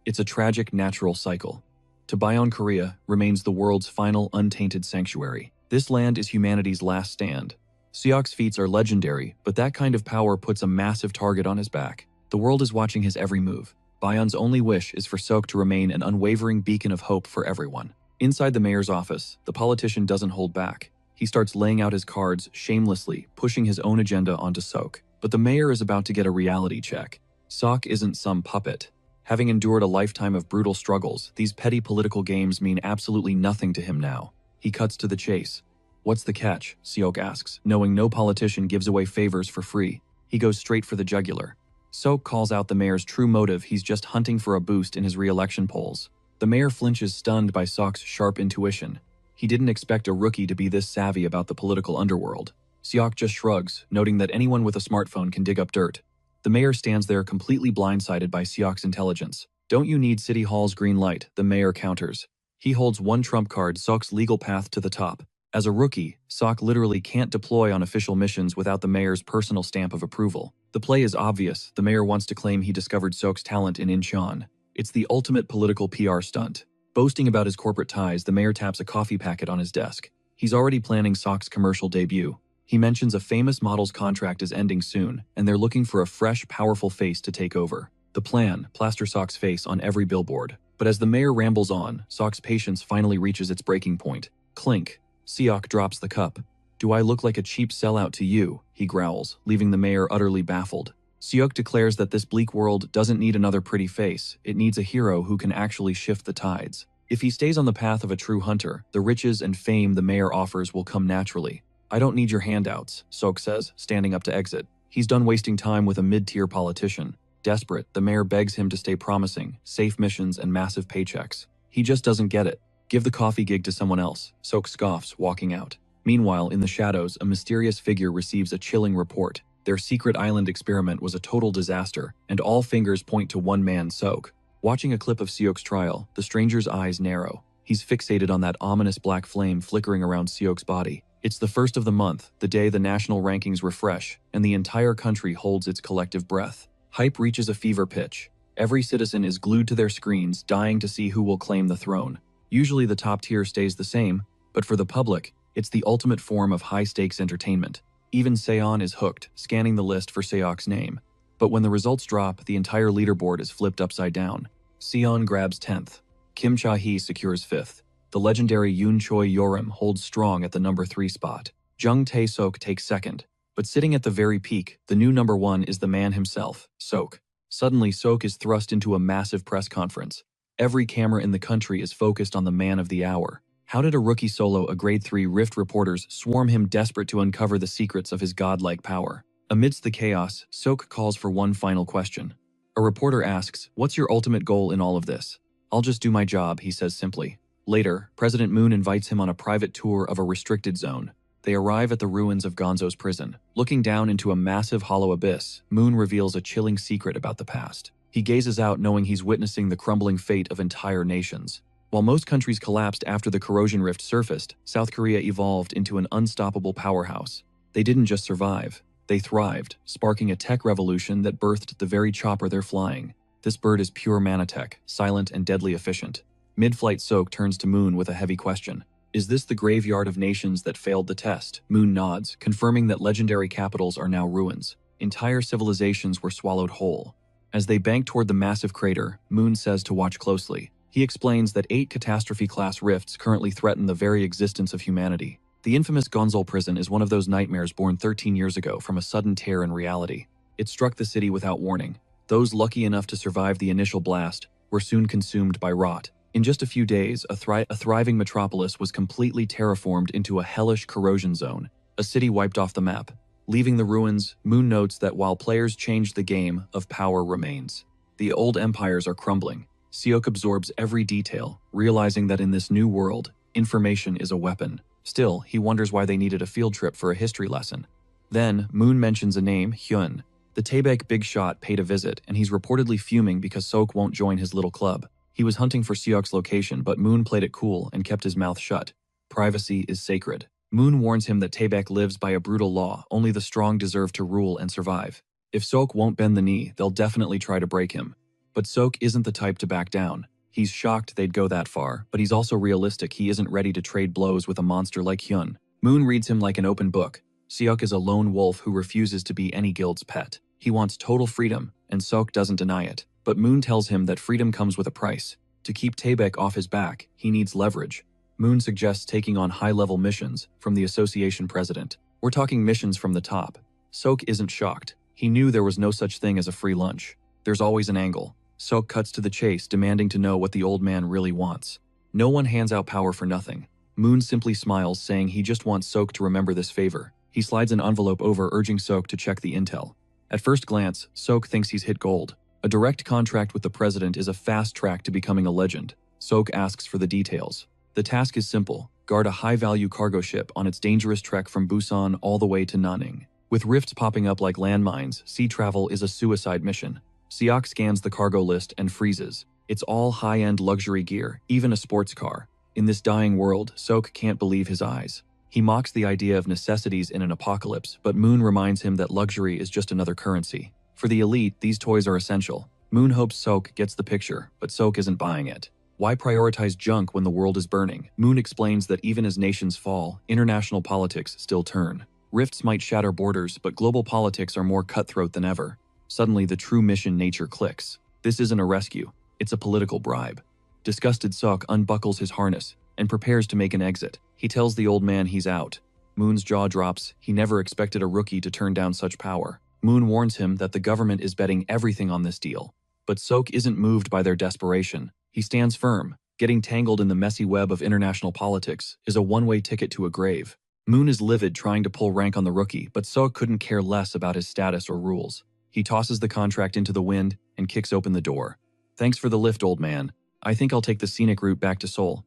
It's a tragic natural cycle. To Bayon, Korea remains the world's final untainted sanctuary. This land is humanity's last stand. Seok's feats are legendary, but that kind of power puts a massive target on his back. The world is watching his every move. Bayon's only wish is for Seok to remain an unwavering beacon of hope for everyone. Inside the mayor's office, the politician doesn't hold back. He starts laying out his cards shamelessly, pushing his own agenda onto Seok. But the mayor is about to get a reality check. Seok isn't some puppet. Having endured a lifetime of brutal struggles, these petty political games mean absolutely nothing to him now. He cuts to the chase. "What's the catch?" Seok asks, knowing no politician gives away favors for free. He goes straight for the jugular. Seok calls out the mayor's true motive: he's just hunting for a boost in his re-election polls. The mayor flinches, stunned by Seok's sharp intuition. He didn't expect a rookie to be this savvy about the political underworld. Seok just shrugs, noting that anyone with a smartphone can dig up dirt. The mayor stands there completely blindsided by Seok's intelligence. "Don't you need City Hall's green light?" the mayor counters. He holds one trump card: Seok's legal path to the top. As a rookie, Seok literally can't deploy on official missions without the mayor's personal stamp of approval. The play is obvious. The mayor wants to claim he discovered Seok's talent in Incheon. It's the ultimate political PR stunt. Boasting about his corporate ties, the mayor taps a coffee packet on his desk. He's already planning Seok's commercial debut. He mentions a famous model's contract is ending soon, and they're looking for a fresh, powerful face to take over. The plan: plaster Seok's face on every billboard. But as the mayor rambles on, Seok's patience finally reaches its breaking point. Clink. Seok drops the cup. "Do I look like a cheap sellout to you?" he growls, leaving the mayor utterly baffled. Seok declares that this bleak world doesn't need another pretty face. It needs a hero who can actually shift the tides. If he stays on the path of a true hunter, the riches and fame the mayor offers will come naturally. "I don't need your handouts," Seok says, standing up to exit. He's done wasting time with a mid-tier politician. Desperate, the mayor begs him to stay promising: safe missions and massive paychecks. He just doesn't get it. "Give the coffee gig to someone else," Seok scoffs, walking out. Meanwhile, in the shadows, a mysterious figure receives a chilling report. Their secret island experiment was a total disaster, and all fingers point to one man, Seok. Watching a clip of Seok's trial, the stranger's eyes narrow. He's fixated on that ominous black flame flickering around Seok's body. It's the first of the month, the day the national rankings refresh, and the entire country holds its collective breath. Hype reaches a fever pitch. Every citizen is glued to their screens, dying to see who will claim the throne. Usually the top tier stays the same, but for the public, it's the ultimate form of high-stakes entertainment. Even Seon is hooked, scanning the list for Seok's name. But when the results drop, the entire leaderboard is flipped upside down. Seon grabs 10th. Kim Cha-hee secures 5th. The legendary Yoon Choi-yorim holds strong at the number 3 spot. Jung Tae-sok takes 2nd. But sitting at the very peak, the new number 1 is the man himself, Seok. Suddenly, Seok is thrust into a massive press conference. Every camera in the country is focused on the man of the hour. How did a rookie solo a grade 3 Rift reporters swarm him, desperate to uncover the secrets of his godlike power? Amidst the chaos, Seok calls for one final question. A reporter asks, "What's your ultimate goal in all of this?" "I'll just do my job," he says simply. Later, President Moon invites him on a private tour of a restricted zone. They arrive at the ruins of Gonzo's prison. Looking down into a massive hollow abyss, Moon reveals a chilling secret about the past. He gazes out, knowing he's witnessing the crumbling fate of entire nations. While most countries collapsed after the corrosion rift surfaced, South Korea evolved into an unstoppable powerhouse. They didn't just survive, they thrived, sparking a tech revolution that birthed the very chopper they're flying. This bird is pure manatech, silent and deadly efficient. Mid-flight, Seok turns to Moon with a heavy question. "Is this the graveyard of nations that failed the test?" Moon nods, confirming that legendary capitals are now ruins. Entire civilizations were swallowed whole. As they bank toward the massive crater, Moon says to watch closely. He explains that 8 catastrophe-class rifts currently threaten the very existence of humanity. The infamous Gonzal prison is one of those nightmares born 13 years ago from a sudden tear in reality. It struck the city without warning. Those lucky enough to survive the initial blast were soon consumed by rot. In just a few days, a thriving metropolis was completely terraformed into a hellish corrosion zone. A city wiped off the map. Leaving the ruins, Moon notes that while players change the game, of power remains. The old empires are crumbling. Seok absorbs every detail, realizing that in this new world, information is a weapon. Still, he wonders why they needed a field trip for a history lesson. Then, Moon mentions a name, Hyun. The Taebaek big shot paid a visit, and he's reportedly fuming because Seok won't join his little club. He was hunting for Seok's location, but Moon played it cool and kept his mouth shut. Privacy is sacred. Moon warns him that Taebaek lives by a brutal law, only the strong deserve to rule and survive. If Seok won't bend the knee, they'll definitely try to break him. But Seok isn't the type to back down. He's shocked they'd go that far, but he's also realistic he isn't ready to trade blows with a monster like Hyun. Moon reads him like an open book. Seok is a lone wolf who refuses to be any guild's pet. He wants total freedom, and Seok doesn't deny it. But Moon tells him that freedom comes with a price. To keep Taebaek off his back, he needs leverage. Moon suggests taking on high-level missions from the association president. We're talking missions from the top. Seok isn't shocked. He knew there was no such thing as a free lunch. There's always an angle. Seok cuts to the chase, demanding to know what the old man really wants. No one hands out power for nothing. Moon simply smiles, saying he just wants Seok to remember this favor. He slides an envelope over, urging Seok to check the intel. At first glance, Seok thinks he's hit gold. A direct contract with the president is a fast track to becoming a legend. Seok asks for the details. The task is simple: guard a high-value cargo ship on its dangerous trek from Busan all the way to Nanning. With rifts popping up like landmines, sea travel is a suicide mission. Seok scans the cargo list and freezes. It's all high-end luxury gear, even a sports car. In this dying world, Seok can't believe his eyes. He mocks the idea of necessities in an apocalypse, but Moon reminds him that luxury is just another currency. For the elite, these toys are essential. Moon hopes Seok gets the picture, but Seok isn't buying it. Why prioritize junk when the world is burning? Moon explains that even as nations fall, international politics still turn. Rifts might shatter borders, but global politics are more cutthroat than ever. Suddenly, the true mission nature clicks. This isn't a rescue, it's a political bribe. Disgusted, Seok unbuckles his harness and prepares to make an exit. He tells the old man he's out. Moon's jaw drops. He never expected a rookie to turn down such power. Moon warns him that the government is betting everything on this deal. But Seok isn't moved by their desperation. He stands firm. Getting tangled in the messy web of international politics is a one-way ticket to a grave. Moon is livid, trying to pull rank on the rookie, but Seok couldn't care less about his status or rules. He tosses the contract into the wind and kicks open the door. "Thanks for the lift, old man. I think I'll take the scenic route back to Seoul."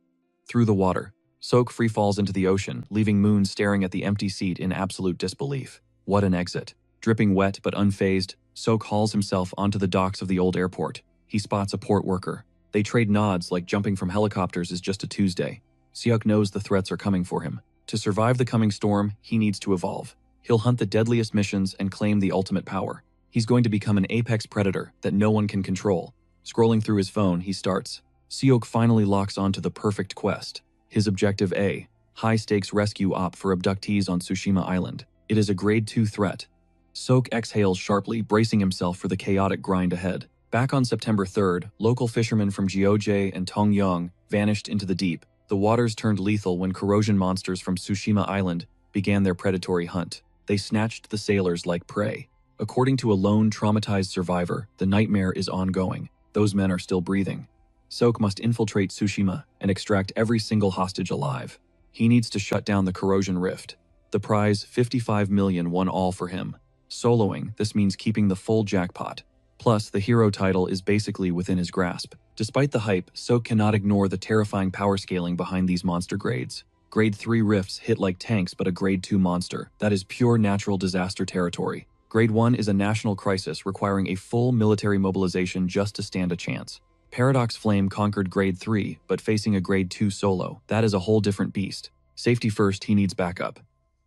Through the water, Seok free falls into the ocean, leaving Moon staring at the empty seat in absolute disbelief. What an exit. Dripping wet but unfazed, Seok hauls himself onto the docks of the old airport. He spots a port worker. They trade nods like jumping from helicopters is just a Tuesday. Seok knows the threats are coming for him. To survive the coming storm, he needs to evolve. He'll hunt the deadliest missions and claim the ultimate power. He's going to become an apex predator that no one can control. Scrolling through his phone, he starts. Seok finally locks onto the perfect quest. His objective A: high-stakes rescue op for abductees on Tsushima Island. It is a grade 2 threat. Seok exhales sharply, bracing himself for the chaotic grind ahead. Back on September 3rd, local fishermen from Jeoje and Tongyang vanished into the deep. The waters turned lethal when corrosion monsters from Tsushima Island began their predatory hunt. They snatched the sailors like prey. According to a lone, traumatized survivor, the nightmare is ongoing. Those men are still breathing. Seok must infiltrate Tsushima and extract every single hostage alive. He needs to shut down the corrosion rift. The prize, 55 million, won all for him. Soloing, this means keeping the full jackpot. Plus, the hero title is basically within his grasp. Despite the hype, Seok cannot ignore the terrifying power scaling behind these monster grades. Grade 3 rifts hit like tanks, but a Grade 2 monster. That is pure natural disaster territory. Grade 1 is a national crisis requiring a full military mobilization just to stand a chance. Paradox Flame conquered Grade 3, but facing a Grade 2 solo, that is a whole different beast. Safety first, he needs backup.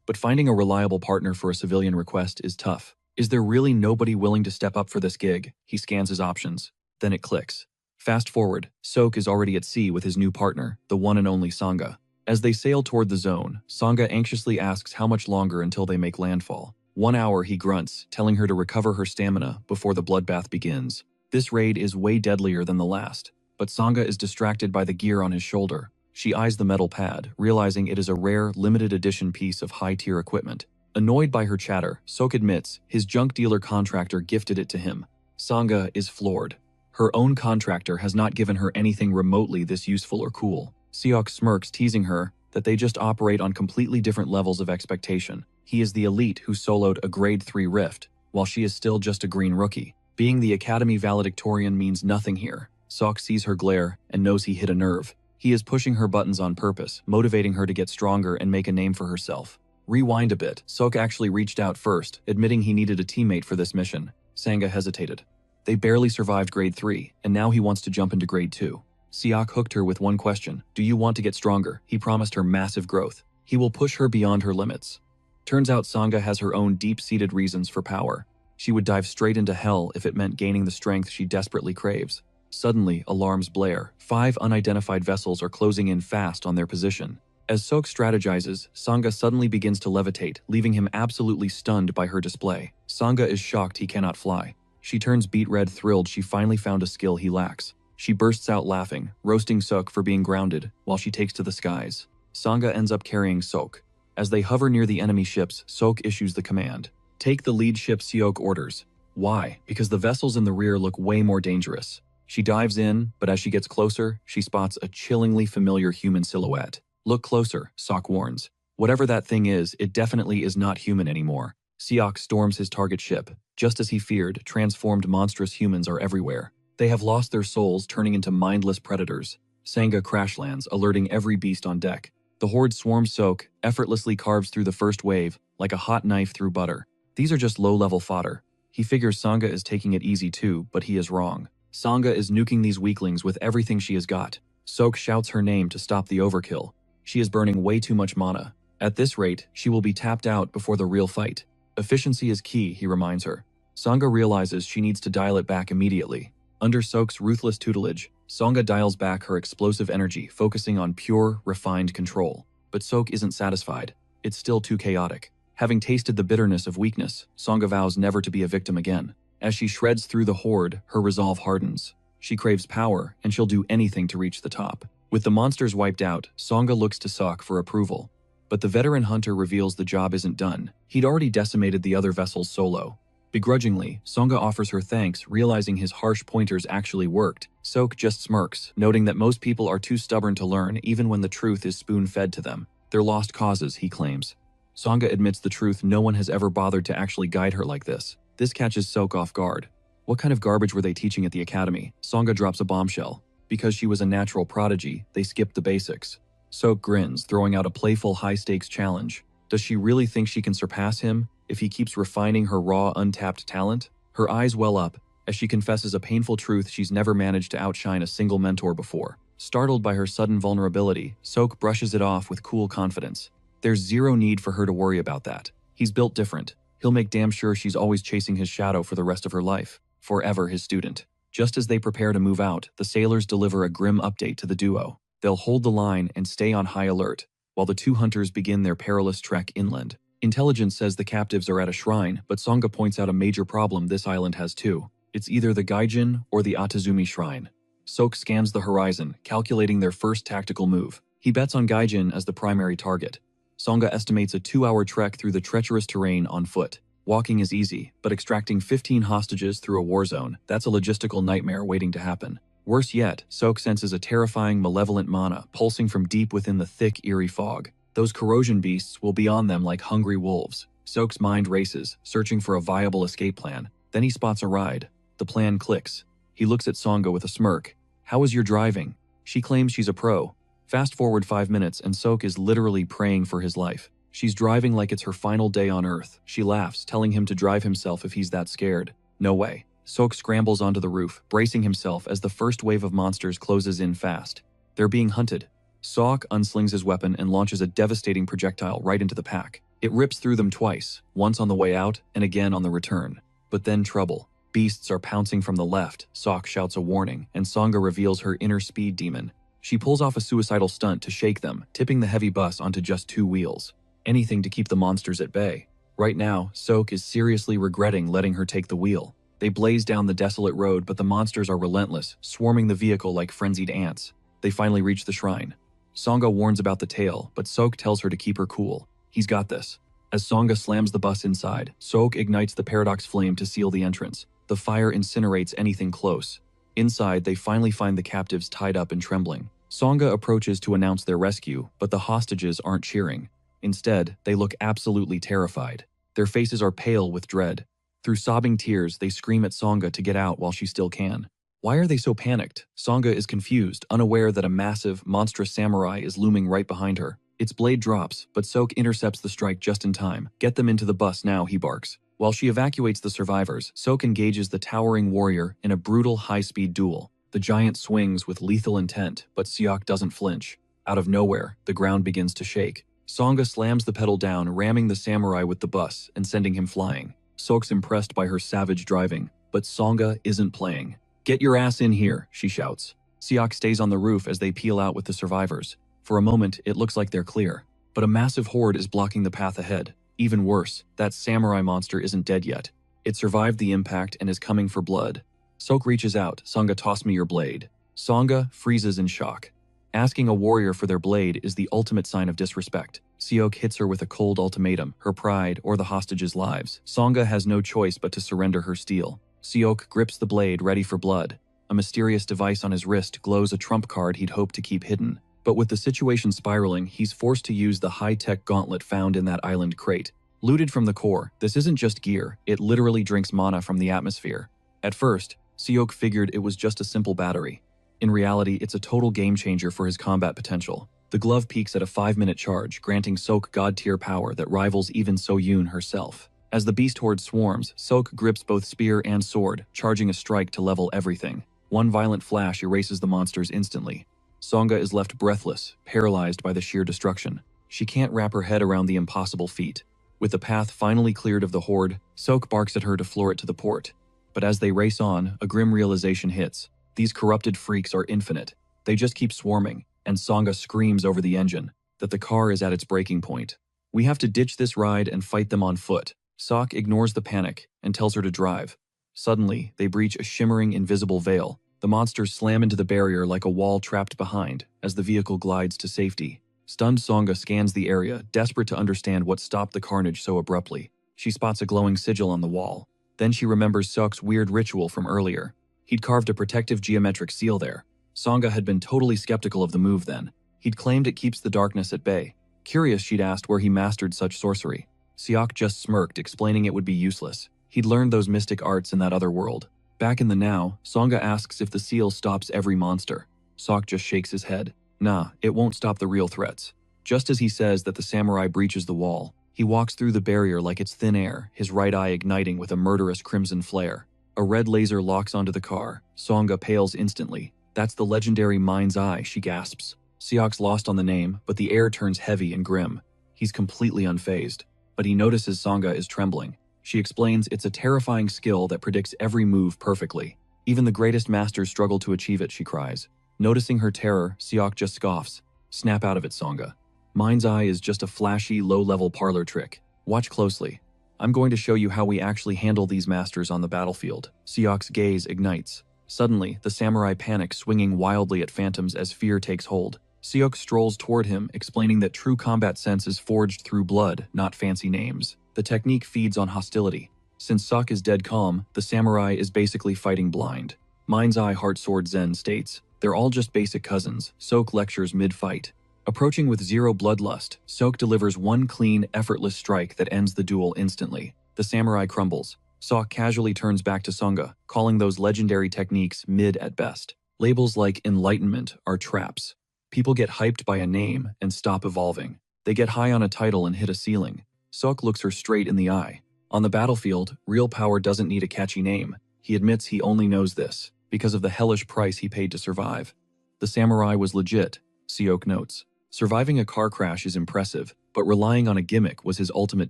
But finding a reliable partner for a civilian request is tough. Is there really nobody willing to step up for this gig? He scans his options. Then it clicks. Fast forward, Seok is already at sea with his new partner, the one and only Sangha. As they sail toward the zone, Sangha anxiously asks how much longer until they make landfall. 1 hour, he grunts, telling her to recover her stamina before the bloodbath begins. This raid is way deadlier than the last, but Sangha is distracted by the gear on his shoulder. She eyes the metal pad, realizing it is a rare, limited edition piece of high-tier equipment. Annoyed by her chatter, Sok admits his junk dealer contractor gifted it to him. Sangha is floored. Her own contractor has not given her anything remotely this useful or cool. Seok smirks, teasing her that they just operate on completely different levels of expectation. He is the elite who soloed a grade 3 rift, while she is still just a green rookie. Being the Academy valedictorian means nothing here. Sok sees her glare and knows he hit a nerve. He is pushing her buttons on purpose, motivating her to get stronger and make a name for herself. Rewind a bit. Sok actually reached out first, admitting he needed a teammate for this mission. Sangha hesitated. They barely survived grade 3, and now he wants to jump into grade 2. Seok hooked her with one question. Do you want to get stronger? He promised her massive growth. He will push her beyond her limits. Turns out Sangha has her own deep-seated reasons for power. She would dive straight into hell if it meant gaining the strength she desperately craves. Suddenly, alarms blare. 5 unidentified vessels are closing in fast on their position. As Sok strategizes, Sangha suddenly begins to levitate, leaving him absolutely stunned by her display. Sangha is shocked he cannot fly. She turns beet red, thrilled she finally found a skill he lacks. She bursts out laughing, roasting Sok for being grounded, while she takes to the skies. Sangha ends up carrying Sok. As they hover near the enemy ships, Sok issues the command. Take the lead ship, Seok orders. Why? Because the vessels in the rear look way more dangerous. She dives in, but as she gets closer, she spots a chillingly familiar human silhouette. Look closer, Sok warns. Whatever that thing is, it definitely is not human anymore. Seok storms his target ship. Just as he feared, transformed monstrous humans are everywhere. They have lost their souls, turning into mindless predators. Sangha crash lands, alerting every beast on deck. The horde swarms Sok, effortlessly carves through the first wave, like a hot knife through butter. These are just low-level fodder. He figures Sangha is taking it easy too, but he is wrong. Sangha is nuking these weaklings with everything she has got. Sok shouts her name to stop the overkill. She is burning way too much mana. At this rate, she will be tapped out before the real fight. Efficiency is key, he reminds her. Sangha realizes she needs to dial it back immediately. Under Sok's ruthless tutelage, Sangha dials back her explosive energy, focusing on pure, refined control. But Sok isn't satisfied. It's still too chaotic. Having tasted the bitterness of weakness, Sangha vows never to be a victim again. As she shreds through the horde, her resolve hardens. She craves power, and she'll do anything to reach the top. With the monsters wiped out, Sangha looks to Sok for approval. But the veteran hunter reveals the job isn't done. He'd already decimated the other vessels solo. Begrudgingly, Sangha offers her thanks, realizing his harsh pointers actually worked. Sok just smirks, noting that most people are too stubborn to learn even when the truth is spoon-fed to them. They're lost causes, he claims. Sangha admits the truth, no one has ever bothered to actually guide her like this. This catches Sok off guard. What kind of garbage were they teaching at the academy? Sangha drops a bombshell. Because she was a natural prodigy, they skipped the basics. Sok grins, throwing out a playful high-stakes challenge. Does she really think she can surpass him if he keeps refining her raw, untapped talent? Her eyes well up as she confesses a painful truth: she's never managed to outshine a single mentor before. Startled by her sudden vulnerability, Sok brushes it off with cool confidence. There's zero need for her to worry about that. He's built different. He'll make damn sure she's always chasing his shadow for the rest of her life. Forever his student. Just as they prepare to move out, the sailors deliver a grim update to the duo. They'll hold the line and stay on high alert, while the two hunters begin their perilous trek inland. Intelligence says the captives are at a shrine, but Sangha points out a major problem this island has too. It's either the Gaijin or the Atazumi shrine. Sok scans the horizon, calculating their first tactical move. He bets on Gaijin as the primary target. Sangha estimates a 2-hour trek through the treacherous terrain on foot. Walking is easy, but extracting 15 hostages through a war zone, that's a logistical nightmare waiting to happen. Worse yet, Sok senses a terrifying, malevolent mana pulsing from deep within the thick, eerie fog. Those corrosion beasts will be on them like hungry wolves. Sok's mind races, searching for a viable escape plan. Then he spots a ride. The plan clicks. He looks at Sangha with a smirk. How is your driving? She claims she's a pro. Fast forward 5 minutes and Sok is literally praying for his life. She's driving like it's her final day on Earth. She laughs, telling him to drive himself if he's that scared. No way. Sok scrambles onto the roof, bracing himself as the first wave of monsters closes in fast. They're being hunted. Sok unslings his weapon and launches a devastating projectile right into the pack. It rips through them twice, once on the way out and again on the return. But then trouble. Beasts are pouncing from the left. Sok shouts a warning, and Sangha reveals her inner speed demon. She pulls off a suicidal stunt to shake them, tipping the heavy bus onto just 2 wheels. Anything to keep the monsters at bay. Right now, Sok is seriously regretting letting her take the wheel. They blaze down the desolate road, but the monsters are relentless, swarming the vehicle like frenzied ants. They finally reach the shrine. Sangha warns about the tail, but Sok tells her to keep her cool. He's got this. As Sangha slams the bus inside, Sok ignites the paradox flame to seal the entrance. The fire incinerates anything close. Inside, they finally find the captives tied up and trembling. Sangha approaches to announce their rescue, but the hostages aren't cheering. Instead, they look absolutely terrified. Their faces are pale with dread. Through sobbing tears, they scream at Sangha to get out while she still can. Why are they so panicked? Sangha is confused, unaware that a massive, monstrous samurai is looming right behind her. Its blade drops, but Sok intercepts the strike just in time. Get them into the bus now, he barks. While she evacuates the survivors, Sok engages the towering warrior in a brutal high-speed duel. The giant swings with lethal intent, but Seok doesn't flinch. Out of nowhere, the ground begins to shake. Sangha slams the pedal down, ramming the samurai with the bus and sending him flying. Sok's impressed by her savage driving, but Sangha isn't playing. Get your ass in here, she shouts. Seok stays on the roof as they peel out with the survivors. For a moment, it looks like they're clear, but a massive horde is blocking the path ahead. Even worse, that samurai monster isn't dead yet. It survived the impact and is coming for blood. Sok reaches out. Sangha, toss me your blade. Sangha freezes in shock. Asking a warrior for their blade is the ultimate sign of disrespect. Seok hits her with a cold ultimatum, her pride or the hostages' lives. Sangha has no choice but to surrender her steel. Seok grips the blade, ready for blood. A mysterious device on his wrist glows a trump card he'd hoped to keep hidden. But with the situation spiraling, he's forced to use the high-tech gauntlet found in that island crate. Looted from the core, this isn't just gear, it literally drinks mana from the atmosphere. At first, Seok figured it was just a simple battery. In reality, it's a total game-changer for his combat potential. The glove peaks at a 5-minute charge, granting Sok god-tier power that rivals even So-Yoon herself. As the beast horde swarms, Sok grips both spear and sword, charging a strike to level everything. One violent flash erases the monsters instantly. Sangha is left breathless, paralyzed by the sheer destruction. She can't wrap her head around the impossible feat. With the path finally cleared of the horde, Sok barks at her to floor it to the port. But as they race on, a grim realization hits. These corrupted freaks are infinite. They just keep swarming, and Sangha screams over the engine that the car is at its breaking point. We have to ditch this ride and fight them on foot. Sok ignores the panic and tells her to drive. Suddenly, they breach a shimmering invisible veil. The monsters slam into the barrier like a wall trapped behind as the vehicle glides to safety. Stunned Sangha scans the area, desperate to understand what stopped the carnage so abruptly. She spots a glowing sigil on the wall. Then she remembers Sok's weird ritual from earlier. He'd carved a protective geometric seal there. Sangha had been totally skeptical of the move then. He'd claimed it keeps the darkness at bay. Curious, she'd asked where he mastered such sorcery. Seok just smirked, explaining it would be useless. He'd learned those mystic arts in that other world. Back in the now, Sangha asks if the seal stops every monster. Sok just shakes his head. Nah, it won't stop the real threats. Just as he says that the samurai breaches the wall, he walks through the barrier like it's thin air, his right eye igniting with a murderous crimson flare. A red laser locks onto the car. Sangha pales instantly. That's the legendary Mind's Eye, she gasps. Seok's lost on the name, but the air turns heavy and grim. He's completely unfazed, but he notices Sangha is trembling. She explains it's a terrifying skill that predicts every move perfectly. Even the greatest masters struggle to achieve it, she cries. Noticing her terror, Seok just scoffs. Snap out of it, Sangha. Mind's Eye is just a flashy, low-level parlor trick. Watch closely. I'm going to show you how we actually handle these masters on the battlefield. Seok's gaze ignites. Suddenly, the samurai panic, swinging wildly at phantoms as fear takes hold. Seok strolls toward him, explaining that true combat sense is forged through blood, not fancy names. The technique feeds on hostility. Since Sok is dead calm, the samurai is basically fighting blind. Mind's Eye Heart Sword Zen states, they're all just basic cousins. Sok lectures mid-fight. Approaching with zero bloodlust, Sok delivers one clean, effortless strike that ends the duel instantly. The samurai crumbles. Sok casually turns back to Sangha, calling those legendary techniques mid at best. Labels like enlightenment are traps. People get hyped by a name and stop evolving. They get high on a title and hit a ceiling. Sok looks her straight in the eye. On the battlefield, real power doesn't need a catchy name. He admits he only knows this because of the hellish price he paid to survive. The samurai was legit, Seok notes. Surviving a car crash is impressive, but relying on a gimmick was his ultimate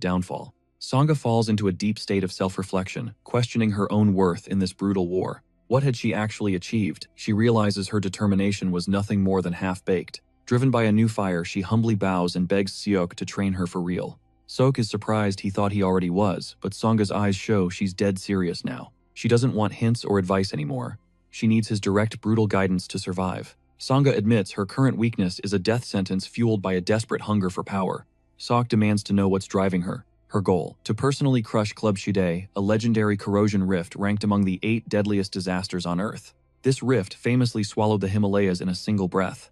downfall. Sangha falls into a deep state of self-reflection, questioning her own worth in this brutal war. What had she actually achieved? She realizes her determination was nothing more than half-baked. Driven by a new fire, she humbly bows and begs Seok to train her for real. Sok is surprised he thought he already was, but Sangha's eyes show she's dead serious now. She doesn't want hints or advice anymore. She needs his direct, brutal guidance to survive. Sangha admits her current weakness is a death sentence fueled by a desperate hunger for power. Sok demands to know what's driving her. Her goal, to personally crush Club Shide, a legendary corrosion rift ranked among the 8 deadliest disasters on Earth. This rift famously swallowed the Himalayas in a single breath.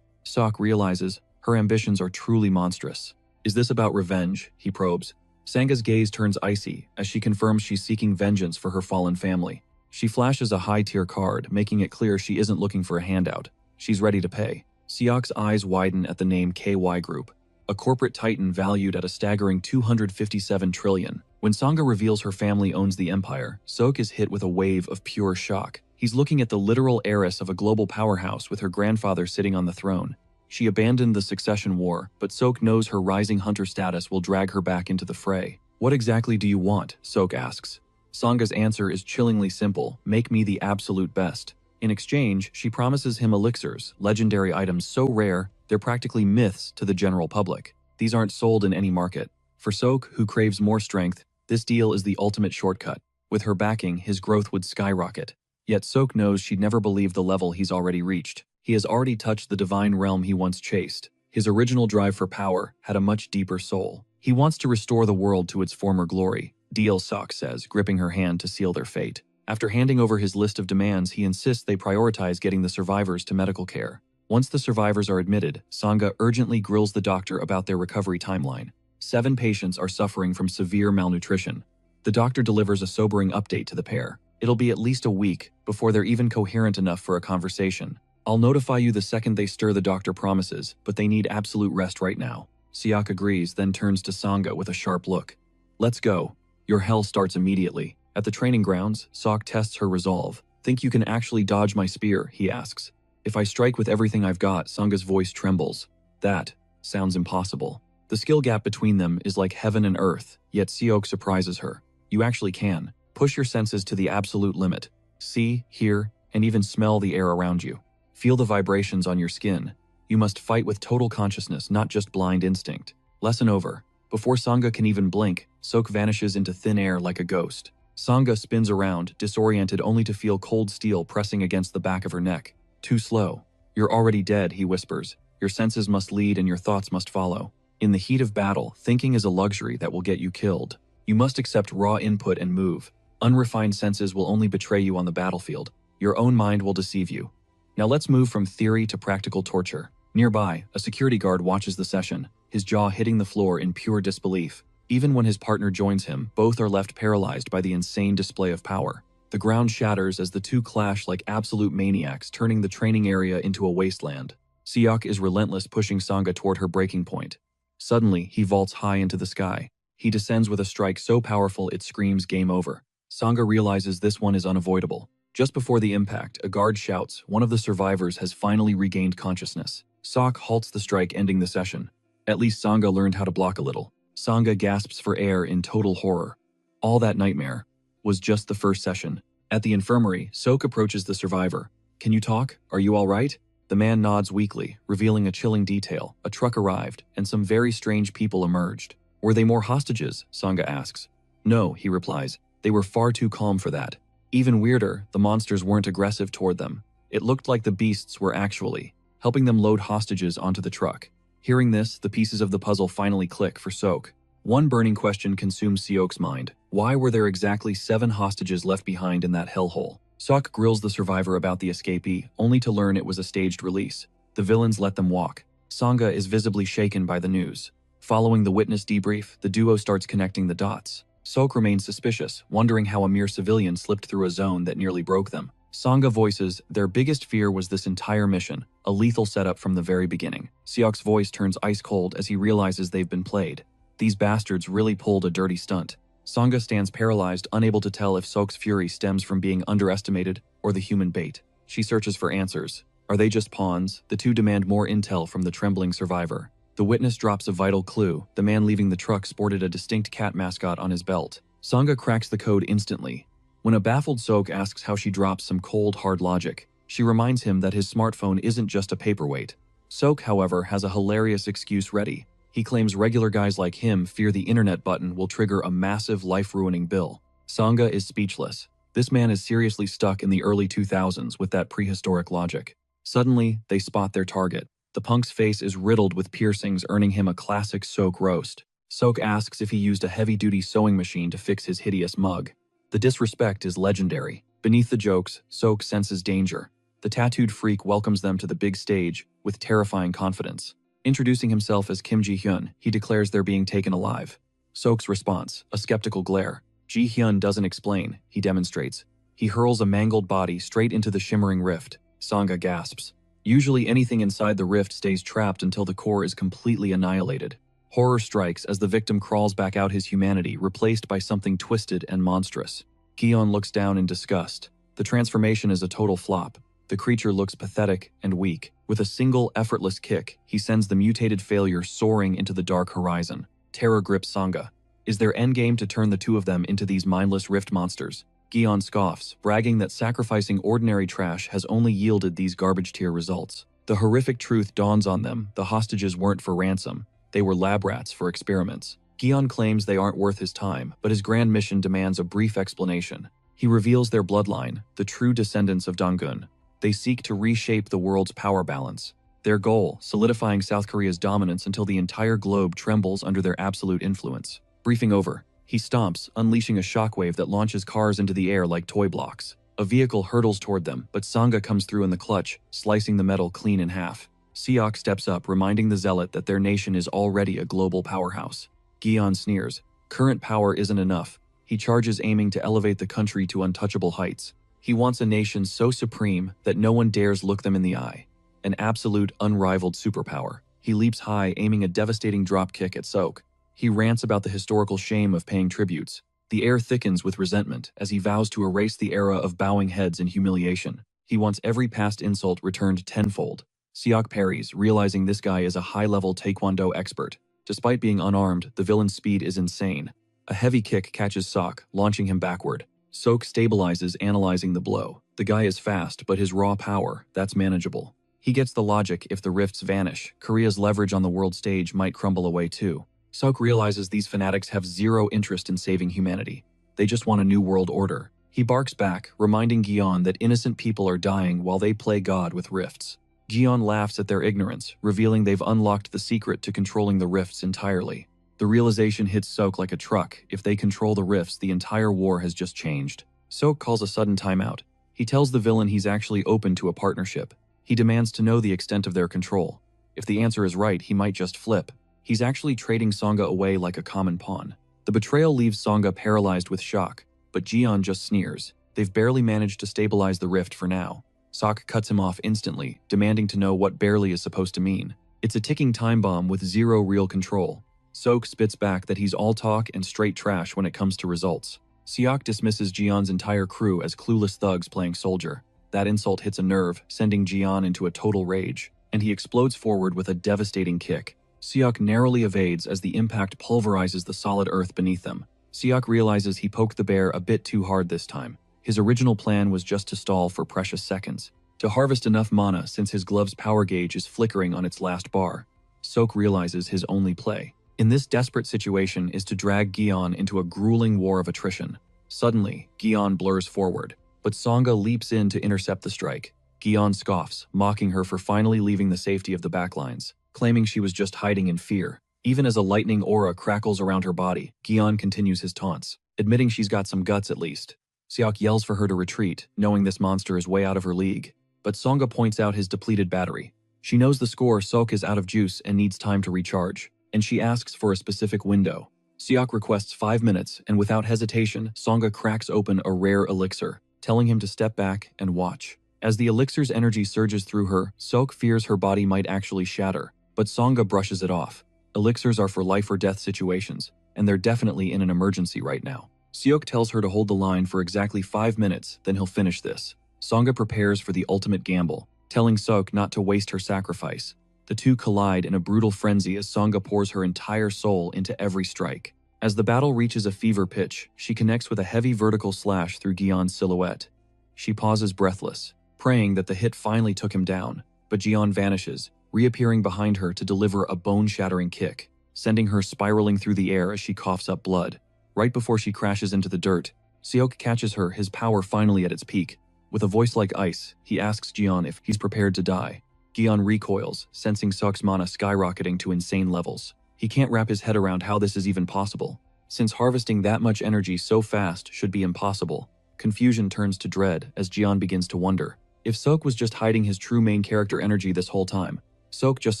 Sok realizes her ambitions are truly monstrous. Is this about revenge? He probes. Sangha's gaze turns icy as she confirms she's seeking vengeance for her fallen family. She flashes a high-tier card, making it clear she isn't looking for a handout. She's ready to pay. Siok's eyes widen at the name KY Group, a corporate titan valued at a staggering 257 trillion. When Sangha reveals her family owns the empire, Sok is hit with a wave of pure shock. He's looking at the literal heiress of a global powerhouse with her grandfather sitting on the throne. She abandoned the succession war, but Sok knows her rising hunter status will drag her back into the fray. What exactly do you want? Sok asks. Sangha's answer is chillingly simple: make me the absolute best. In exchange, she promises him elixirs, legendary items so rare, they're practically myths to the general public. These aren't sold in any market. For Sok, who craves more strength, this deal is the ultimate shortcut. With her backing, his growth would skyrocket. Yet Sok knows she'd never believe the level he's already reached. He has already touched the divine realm he once chased. His original drive for power had a much deeper soul. He wants to restore the world to its former glory. Deal, Sok says, gripping her hand to seal their fate. After handing over his list of demands, he insists they prioritize getting the survivors to medical care. Once the survivors are admitted, Sangha urgently grills the doctor about their recovery timeline. 7 patients are suffering from severe malnutrition. The doctor delivers a sobering update to the pair. It'll be at least a week before they're even coherent enough for a conversation. I'll notify you the second they stir, the doctor promises, but they need absolute rest right now. Siok agrees, then turns to Sangha with a sharp look. Let's go. Your hell starts immediately. At the training grounds, Sok tests her resolve. Think you can actually dodge my spear? He asks. If I strike with everything I've got, Sangha's voice trembles. That sounds impossible. The skill gap between them is like heaven and earth, yet Siok surprises her. You actually can. Push your senses to the absolute limit. See, hear, and even smell the air around you. Feel the vibrations on your skin. You must fight with total consciousness, not just blind instinct. Lesson over. Before Sangha can even blink, Sok vanishes into thin air like a ghost. Sangha spins around, disoriented only to feel cold steel pressing against the back of her neck. Too slow. You're already dead, he whispers. Your senses must lead and your thoughts must follow. In the heat of battle, thinking is a luxury that will get you killed. You must accept raw input and move. Unrefined senses will only betray you on the battlefield. Your own mind will deceive you. Now let's move from theory to practical torture. Nearby, a security guard watches the session, his jaw hitting the floor in pure disbelief. Even when his partner joins him, both are left paralyzed by the insane display of power. The ground shatters as the two clash like absolute maniacs, turning the training area into a wasteland. Siok is relentless, pushing Sangha toward her breaking point. Suddenly, he vaults high into the sky. He descends with a strike so powerful it screams game over. Sangha realizes this one is unavoidable. Just before the impact, a guard shouts, one of the survivors has finally regained consciousness. Sok halts the strike, ending the session. At least Sangha learned how to block a little. Sangha gasps for air in total horror. All that nightmare was just the first session. At the infirmary, Sok approaches the survivor. Can you talk? Are you all right? The man nods weakly, revealing a chilling detail. A truck arrived, and some very strange people emerged. Were they more hostages? Sangha asks. No, he replies. They were far too calm for that. Even weirder, the monsters weren't aggressive toward them. It looked like the beasts were actually helping them load hostages onto the truck. Hearing this, the pieces of the puzzle finally click for Sok. One burning question consumes Siok's mind. Why were there exactly 7 hostages left behind in that hellhole? Sok grills the survivor about the escapee, only to learn it was a staged release. The villains let them walk. Sangha is visibly shaken by the news. Following the witness debrief, the duo starts connecting the dots. Sok remains suspicious, wondering how a mere civilian slipped through a zone that nearly broke them. Sangha voices, their biggest fear was this entire mission, a lethal setup from the very beginning. Siok's voice turns ice cold as he realizes they've been played. These bastards really pulled a dirty stunt. Sangha stands paralyzed, unable to tell if Sok's fury stems from being underestimated or the human bait. She searches for answers. Are they just pawns? The two demand more intel from the trembling survivor. The witness drops a vital clue. The man leaving the truck sported a distinct cat mascot on his belt. Sangha cracks the code instantly. When a baffled Sok asks how she drops some cold, hard logic, she reminds him that his smartphone isn't just a paperweight. Sok, however, has a hilarious excuse ready. He claims regular guys like him fear the internet button will trigger a massive life-ruining bill. Sangha is speechless. This man is seriously stuck in the early 2000s with that prehistoric logic. Suddenly, they spot their target. The punk's face is riddled with piercings, earning him a classic Sok roast. Sok asks if he used a heavy-duty sewing machine to fix his hideous mug. The disrespect is legendary. Beneath the jokes, Sok senses danger. The tattooed freak welcomes them to the big stage with terrifying confidence. Introducing himself as Kim Ji-hyun, he declares they're being taken alive. Sok's response, a skeptical glare. Ji-hyun doesn't explain, he demonstrates. He hurls a mangled body straight into the shimmering rift. Sanga gasps. Usually anything inside the rift stays trapped until the core is completely annihilated. Horror strikes as the victim crawls back out, his humanity replaced by something twisted and monstrous. Gion looks down in disgust. The transformation is a total flop. The creature looks pathetic and weak. With a single effortless kick, he sends the mutated failure soaring into the dark horizon. Terror grips Sanga. Is their endgame to turn the two of them into these mindless rift monsters? Gion scoffs, bragging that sacrificing ordinary trash has only yielded these garbage-tier results. The horrific truth dawns on them: the hostages weren't for ransom. They were lab rats for experiments. Gion claims they aren't worth his time, but his grand mission demands a brief explanation. He reveals their bloodline, the true descendants of Dangun. They seek to reshape the world's power balance. Their goal, solidifying South Korea's dominance until the entire globe trembles under their absolute influence. Briefing over, he stomps, unleashing a shockwave that launches cars into the air like toy blocks. A vehicle hurtles toward them, but Sanga comes through in the clutch, slicing the metal clean in half. Seok steps up, reminding the zealot that their nation is already a global powerhouse. Gion sneers. Current power isn't enough. He charges, aiming to elevate the country to untouchable heights. He wants a nation so supreme that no one dares look them in the eye. An absolute, unrivaled superpower. He leaps high, aiming a devastating drop kick at Sok. He rants about the historical shame of paying tributes. The air thickens with resentment as he vows to erase the era of bowing heads and humiliation. He wants every past insult returned tenfold. Seok parries, realizing this guy is a high-level taekwondo expert. Despite being unarmed, the villain's speed is insane. A heavy kick catches Sok, launching him backward. Sok stabilizes, analyzing the blow. The guy is fast, but his raw power, that's manageable. He gets the logic: if the rifts vanish, Korea's leverage on the world stage might crumble away too. Sok realizes these fanatics have zero interest in saving humanity. They just want a new world order. He barks back, reminding Gion that innocent people are dying while they play God with rifts. Gion laughs at their ignorance, revealing they've unlocked the secret to controlling the rifts entirely. The realization hits Sok like a truck: if they control the rifts, the entire war has just changed. Sok calls a sudden timeout. He tells the villain he's actually open to a partnership. He demands to know the extent of their control. If the answer is right, he might just flip. He's actually trading Sanga away like a common pawn. The betrayal leaves Sanga paralyzed with shock, but Gion just sneers. They've barely managed to stabilize the rift for now. Sok cuts him off instantly, demanding to know what barely is supposed to mean. It's a ticking time bomb with zero real control. Sok spits back that he's all talk and straight trash when it comes to results. Seok dismisses Gion's entire crew as clueless thugs playing soldier. That insult hits a nerve, sending Gion into a total rage, and he explodes forward with a devastating kick. Seok narrowly evades as the impact pulverizes the solid earth beneath them. Seok realizes he poked the bear a bit too hard this time. His original plan was just to stall for precious seconds, to harvest enough mana since his glove's power gauge is flickering on its last bar. Sok realizes his only play in this desperate situation is to drag Gion into a grueling war of attrition. Suddenly, Gion blurs forward, but Sanga leaps in to intercept the strike. Gion scoffs, mocking her for finally leaving the safety of the backlines, claiming she was just hiding in fear. Even as a lightning aura crackles around her body, Gion continues his taunts, admitting she's got some guts at least. Seok yells for her to retreat, knowing this monster is way out of her league, but Sanga points out his depleted battery. She knows the score: Sok is out of juice and needs time to recharge, and she asks for a specific window. Seok requests 5 minutes, and without hesitation, Sanga cracks open a rare elixir, telling him to step back and watch. As the elixir's energy surges through her, Sok fears her body might actually shatter, but Sanga brushes it off. Elixirs are for life or death situations, and they're definitely in an emergency right now. Seok tells her to hold the line for exactly 5 minutes, then he'll finish this. Sanga prepares for the ultimate gamble, telling Sok not to waste her sacrifice. The two collide in a brutal frenzy as Sanga pours her entire soul into every strike. As the battle reaches a fever pitch, she connects with a heavy vertical slash through Gion's silhouette. She pauses breathless, praying that the hit finally took him down, but Gion vanishes, reappearing behind her to deliver a bone-shattering kick, sending her spiraling through the air as she coughs up blood. Right before she crashes into the dirt, Seok catches her, his power finally at its peak. With a voice like ice, he asks Gion if he's prepared to die. Gion recoils, sensing Seok's mana skyrocketing to insane levels. He can't wrap his head around how this is even possible, since harvesting that much energy so fast should be impossible. Confusion turns to dread as Gion begins to wonder if Seok was just hiding his true main character energy this whole time. Seok just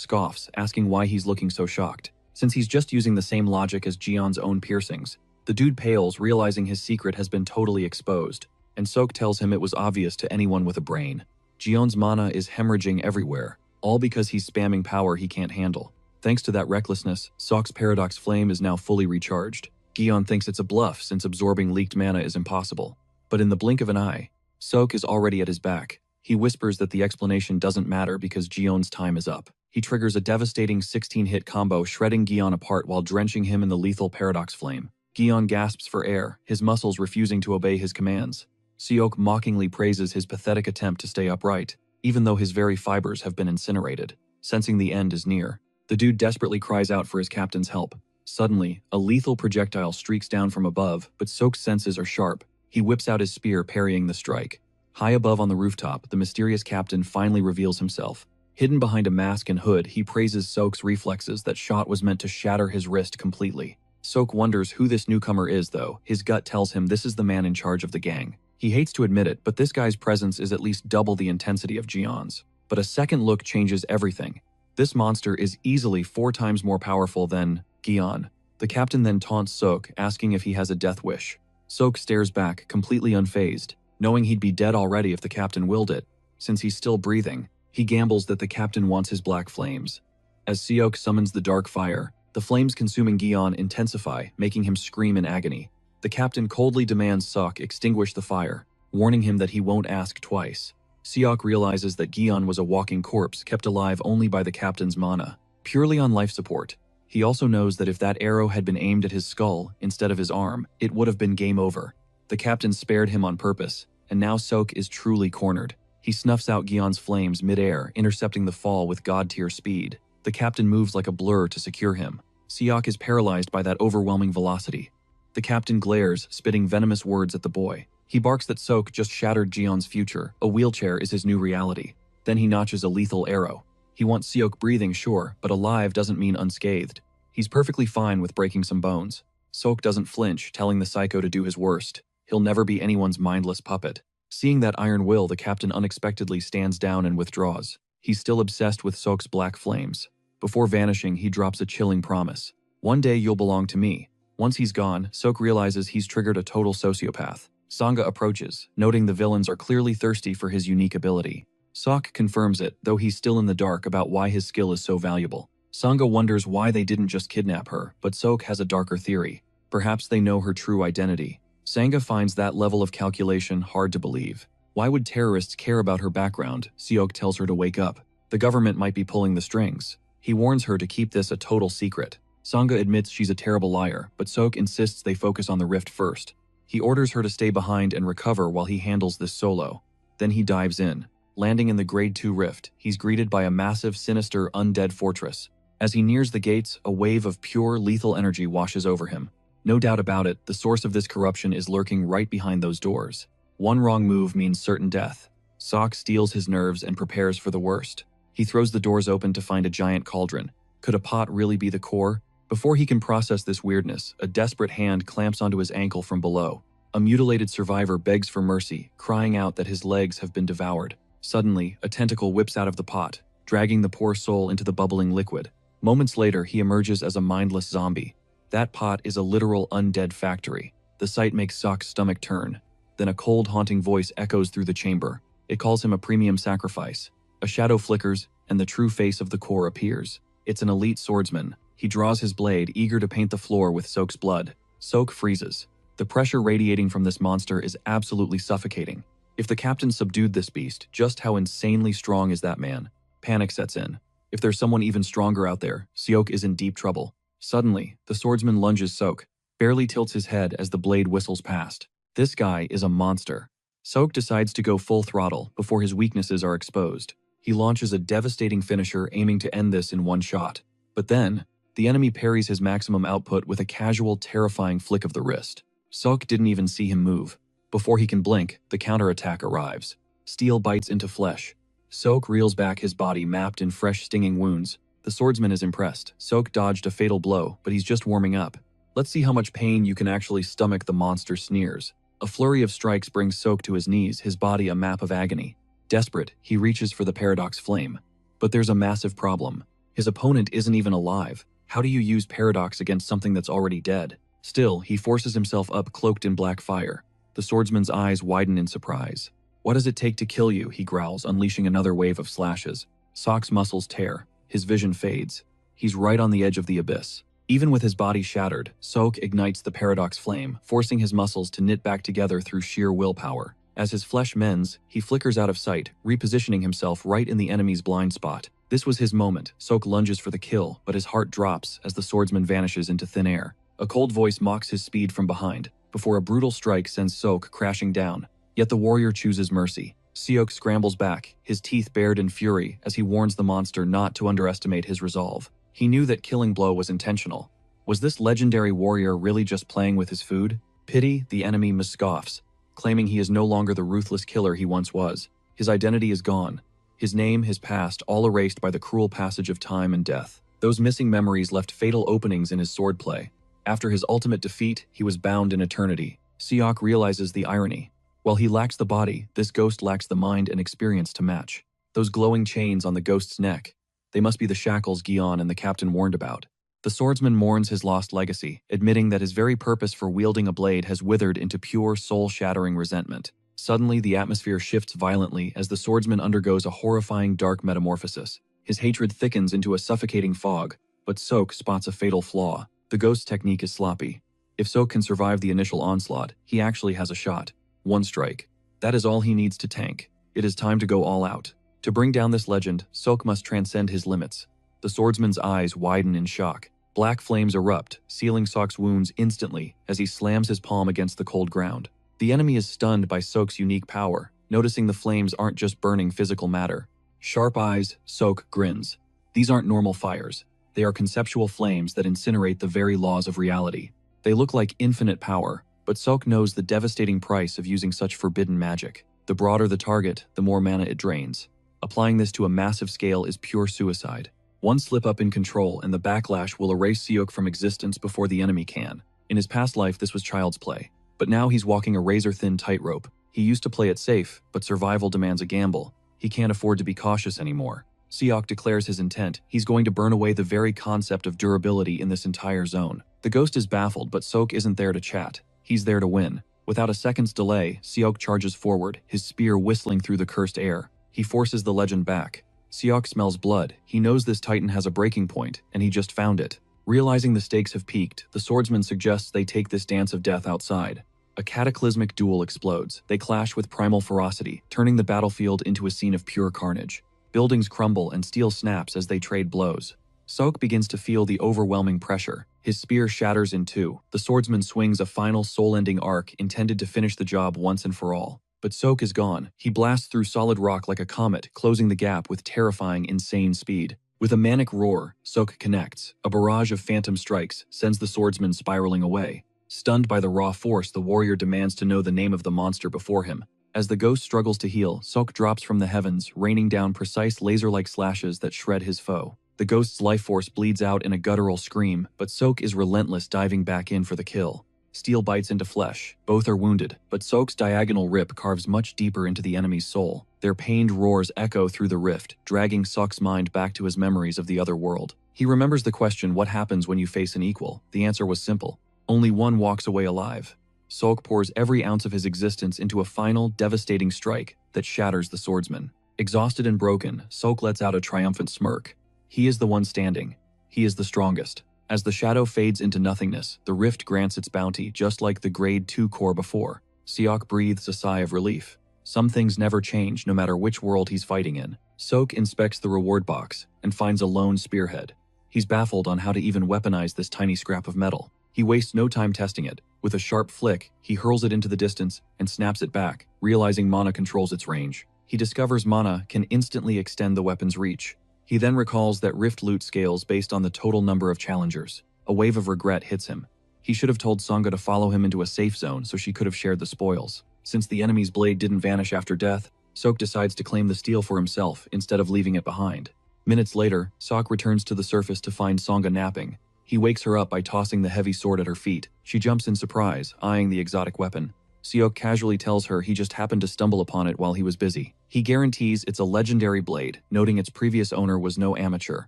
scoffs, asking why he's looking so shocked, since he's just using the same logic as Gion's own piercings. The dude pales, realizing his secret has been totally exposed, and Seok tells him it was obvious to anyone with a brain. Gion's mana is hemorrhaging everywhere, all because he's spamming power he can't handle. Thanks to that recklessness, Seok's Paradox Flame is now fully recharged. Gion thinks it's a bluff since absorbing leaked mana is impossible. But in the blink of an eye, Seok is already at his back. He whispers that the explanation doesn't matter because Gion's time is up. He triggers a devastating 16-hit combo, shredding Gion apart while drenching him in the lethal Paradox Flame. Gion gasps for air, his muscles refusing to obey his commands. Seok mockingly praises his pathetic attempt to stay upright, even though his very fibers have been incinerated. Sensing the end is near, the dude desperately cries out for his captain's help. Suddenly, a lethal projectile streaks down from above, but Seok's senses are sharp. He whips out his spear, parrying the strike. High above on the rooftop, the mysterious captain finally reveals himself. Hidden behind a mask and hood, he praises Seok's reflexes. That shot was meant to shatter his wrist completely. Seok wonders who this newcomer is, though. His gut tells him this is the man in charge of the gang. He hates to admit it, but this guy's presence is at least double the intensity of Gion's. But a second look changes everything. This monster is easily 4 times more powerful than Gion. The captain then taunts Seok, asking if he has a death wish. Seok stares back, completely unfazed, knowing he'd be dead already if the captain willed it. Since he's still breathing, he gambles that the captain wants his black flames. As Seok summons the dark fire, the flames consuming Gion intensify, making him scream in agony. The captain coldly demands Seok extinguish the fire, warning him that he won't ask twice. Seok realizes that Gion was a walking corpse kept alive only by the captain's mana, purely on life support. He also knows that if that arrow had been aimed at his skull instead of his arm, it would have been game over. The captain spared him on purpose, and now Seok is truly cornered. He snuffs out Gion's flames mid-air, intercepting the fall with god-tier speed. The captain moves like a blur to secure him. Seok is paralyzed by that overwhelming velocity. The captain glares, spitting venomous words at the boy. He barks that Seok just shattered Gion's future. A wheelchair is his new reality. Then he notches a lethal arrow. He wants Seok breathing, sure, but alive doesn't mean unscathed. He's perfectly fine with breaking some bones. Seok doesn't flinch, telling the psycho to do his worst. He'll never be anyone's mindless puppet. Seeing that iron will, the captain unexpectedly stands down and withdraws. He's still obsessed with Seok's black flames. Before vanishing, he drops a chilling promise. One day you'll belong to me. Once he's gone, Seok realizes he's triggered a total sociopath. Sangha approaches, noting the villains are clearly thirsty for his unique ability. Seok confirms it, though he's still in the dark about why his skill is so valuable. Sangha wonders why they didn't just kidnap her, but Seok has a darker theory. Perhaps they know her true identity. Sangha finds that level of calculation hard to believe. Why would terrorists care about her background? Seok tells her to wake up. The government might be pulling the strings. He warns her to keep this a total secret. Sangha admits she's a terrible liar, but Seok insists they focus on the rift first. He orders her to stay behind and recover while he handles this solo. Then he dives in. Landing in the Grade 2 rift, he's greeted by a massive, sinister, undead fortress. As he nears the gates, a wave of pure, lethal energy washes over him. No doubt about it, the source of this corruption is lurking right behind those doors. One wrong move means certain death. Seok steels his nerves and prepares for the worst. He throws the doors open to find a giant cauldron. Could a pot really be the core? Before he can process this weirdness, a desperate hand clamps onto his ankle from below. A mutilated survivor begs for mercy, crying out that his legs have been devoured. Suddenly, a tentacle whips out of the pot, dragging the poor soul into the bubbling liquid. Moments later, he emerges as a mindless zombie. That pot is a literal undead factory. The sight makes Seok's stomach turn. Then a cold, haunting voice echoes through the chamber. It calls him a premium sacrifice. A shadow flickers, and the true face of the core appears. It's an elite swordsman. He draws his blade, eager to paint the floor with Seok's blood. Seok freezes. The pressure radiating from this monster is absolutely suffocating. If the captain subdued this beast, just how insanely strong is that man? Panic sets in. If there's someone even stronger out there, Seok is in deep trouble. Suddenly, the swordsman lunges Seok, barely tilts his head as the blade whistles past. This guy is a monster. Seok decides to go full throttle before his weaknesses are exposed. He launches a devastating finisher, aiming to end this in one shot. But then, the enemy parries his maximum output with a casual, terrifying flick of the wrist. Sok didn't even see him move. Before he can blink, the counterattack arrives. Steel bites into flesh. Sok reels back, his body mapped in fresh stinging wounds. The swordsman is impressed. Sok dodged a fatal blow, but he's just warming up. Let's see how much pain you can actually stomach, the monster sneers. A flurry of strikes brings Sok to his knees, his body a map of agony. Desperate, he reaches for the paradox flame. But there's a massive problem. His opponent isn't even alive. How do you use paradox against something that's already dead? Still, he forces himself up, cloaked in black fire. The swordsman's eyes widen in surprise. What does it take to kill you? He growls, unleashing another wave of slashes. Sok's muscles tear. His vision fades. He's right on the edge of the abyss. Even with his body shattered, Sok ignites the paradox flame, forcing his muscles to knit back together through sheer willpower. As his flesh mends, he flickers out of sight, repositioning himself right in the enemy's blind spot. This was his moment. Sok lunges for the kill, but his heart drops as the swordsman vanishes into thin air. A cold voice mocks his speed from behind, before a brutal strike sends Sok crashing down. Yet the warrior chooses mercy. Seok scrambles back, his teeth bared in fury as he warns the monster not to underestimate his resolve. He knew that killing blow was intentional. Was this legendary warrior really just playing with his food? Pity, the enemy scoffs, claiming he is no longer the ruthless killer he once was. His identity is gone. His name, his past, all erased by the cruel passage of time and death. Those missing memories left fatal openings in his swordplay. After his ultimate defeat, he was bound in eternity. Seok realizes the irony. While he lacks the body, this ghost lacks the mind and experience to match. Those glowing chains on the ghost's neck, they must be the shackles Gion and the captain warned about. The swordsman mourns his lost legacy, admitting that his very purpose for wielding a blade has withered into pure, soul-shattering resentment. Suddenly, the atmosphere shifts violently as the swordsman undergoes a horrifying dark metamorphosis. His hatred thickens into a suffocating fog, but Sok spots a fatal flaw. The ghost's technique is sloppy. If Sok can survive the initial onslaught, he actually has a shot. One strike. That is all he needs to tank. It is time to go all out. To bring down this legend, Sok must transcend his limits. The swordsman's eyes widen in shock. Black flames erupt, sealing Sok's wounds instantly as he slams his palm against the cold ground. The enemy is stunned by Sok's unique power, noticing the flames aren't just burning physical matter. Sharp eyes, Sok grins. These aren't normal fires. They are conceptual flames that incinerate the very laws of reality. They look like infinite power, but Sok knows the devastating price of using such forbidden magic. The broader the target, the more mana it drains. Applying this to a massive scale is pure suicide. One slip up in control and the backlash will erase Seok from existence before the enemy can. In his past life, this was child's play. But now he's walking a razor-thin tightrope. He used to play it safe, but survival demands a gamble. He can't afford to be cautious anymore. Seok declares his intent. He's going to burn away the very concept of durability in this entire zone. The ghost is baffled, but Sok isn't there to chat. He's there to win. Without a second's delay, Seok charges forward, his spear whistling through the cursed air. He forces the legend back. Seok smells blood. He knows this titan has a breaking point, and he just found it. Realizing the stakes have peaked, the swordsman suggests they take this dance of death outside. A cataclysmic duel explodes. They clash with primal ferocity, turning the battlefield into a scene of pure carnage. Buildings crumble and steel snaps as they trade blows. Sok begins to feel the overwhelming pressure. His spear shatters in two. The swordsman swings a final soul-ending arc intended to finish the job once and for all. But Sok is gone. He blasts through solid rock like a comet, closing the gap with terrifying, insane speed. With a manic roar, Sok connects. A barrage of phantom strikes sends the swordsman spiraling away. Stunned by the raw force, the warrior demands to know the name of the monster before him. As the ghost struggles to heal, Sok drops from the heavens, raining down precise laser-like slashes that shred his foe. The ghost's life force bleeds out in a guttural scream, but Sok is relentless, diving back in for the kill. Steel bites into flesh. Both are wounded, but Sok's diagonal rip carves much deeper into the enemy's soul. Their pained roars echo through the rift, dragging Sok's mind back to his memories of the other world. He remembers the question, what happens when you face an equal? The answer was simple. Only one walks away alive. Sok pours every ounce of his existence into a final, devastating strike that shatters the swordsman. Exhausted and broken, Sok lets out a triumphant smirk. He is the one standing. He is the strongest. As the shadow fades into nothingness, the rift grants its bounty, just like the Grade 2 core before. Seok breathes a sigh of relief. Some things never change, no matter which world he's fighting in. Sok inspects the reward box and finds a lone spearhead. He's baffled on how to even weaponize this tiny scrap of metal. He wastes no time testing it. With a sharp flick, he hurls it into the distance and snaps it back, realizing mana controls its range. He discovers mana can instantly extend the weapon's reach. He then recalls that rift loot scales based on the total number of challengers. A wave of regret hits him. He should have told Sangha to follow him into a safe zone so she could have shared the spoils. Since the enemy's blade didn't vanish after death, Sok decides to claim the steel for himself instead of leaving it behind. Minutes later, Sok returns to the surface to find Sangha napping. He wakes her up by tossing the heavy sword at her feet. She jumps in surprise, eyeing the exotic weapon. Seok casually tells her he just happened to stumble upon it while he was busy. He guarantees it's a legendary blade, noting its previous owner was no amateur.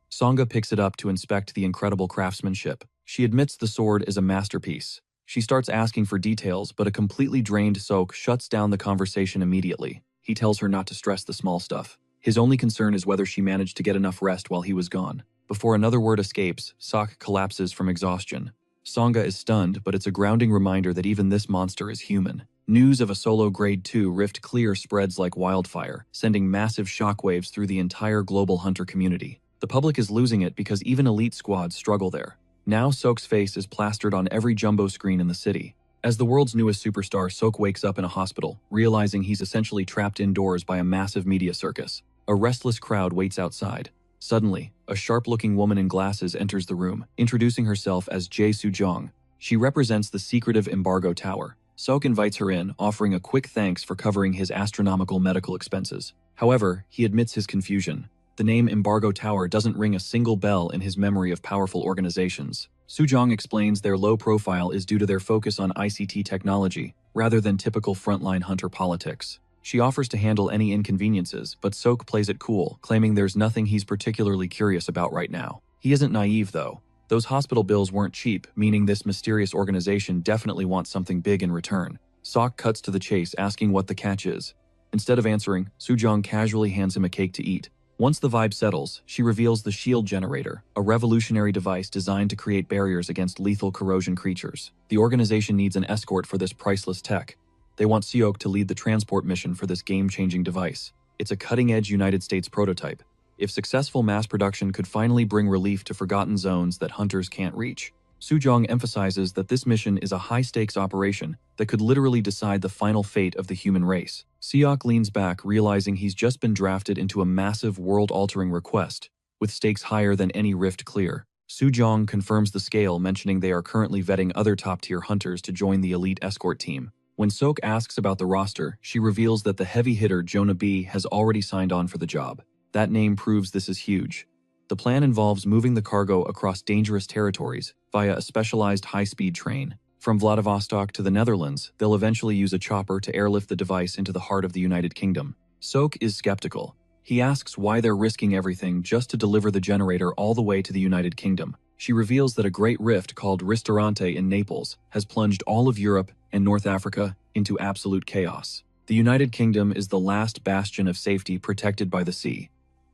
Sangha picks it up to inspect the incredible craftsmanship. She admits the sword is a masterpiece. She starts asking for details, but a completely drained Sok shuts down the conversation immediately. He tells her not to stress the small stuff. His only concern is whether she managed to get enough rest while he was gone. Before another word escapes, Sok collapses from exhaustion. Sangha is stunned, but it's a grounding reminder that even this monster is human. News of a solo Grade 2 Rift Clear spreads like wildfire, sending massive shockwaves through the entire global hunter community. The public is losing it because even elite squads struggle there. Now Sok's face is plastered on every jumbo screen in the city. As the world's newest superstar, Sok wakes up in a hospital, realizing he's essentially trapped indoors by a massive media circus. A restless crowd waits outside. Suddenly, a sharp-looking woman in glasses enters the room, introducing herself as Jae Soo-jong. She represents the secretive Embargo Tower. Sok invites her in, offering a quick thanks for covering his astronomical medical expenses. However, he admits his confusion. The name Embargo Tower doesn't ring a single bell in his memory of powerful organizations. Soo-jong explains their low profile is due to their focus on ICT technology, rather than typical frontline hunter politics. She offers to handle any inconveniences, but Sok plays it cool, claiming there's nothing he's particularly curious about right now. He isn't naive, though. Those hospital bills weren't cheap, meaning this mysterious organization definitely wants something big in return. Sok cuts to the chase, asking what the catch is. Instead of answering, Soo-jong casually hands him a cake to eat. Once the vibe settles, she reveals the shield generator, a revolutionary device designed to create barriers against lethal corrosion creatures. The organization needs an escort for this priceless tech. They want Seok to lead the transport mission for this game-changing device. It's a cutting-edge United States prototype. If successful mass production could finally bring relief to forgotten zones that hunters can't reach. Soo-jong emphasizes that this mission is a high-stakes operation that could literally decide the final fate of the human race. Seok leans back, realizing he's just been drafted into a massive world-altering request, with stakes higher than any Rift Clear. Soo-jong confirms the scale, mentioning they are currently vetting other top-tier hunters to join the elite escort team. When Sok asks about the roster, she reveals that the heavy hitter Jonah B has already signed on for the job. That name proves this is huge. The plan involves moving the cargo across dangerous territories via a specialized high-speed train. From Vladivostok to the Netherlands, they'll eventually use a chopper to airlift the device into the heart of the United Kingdom. Sok is skeptical. He asks why they're risking everything just to deliver the generator all the way to the United Kingdom. She reveals that a great rift called Ristorante in Naples has plunged all of Europe and North Africa into absolute chaos. The United Kingdom is the last bastion of safety protected by the sea.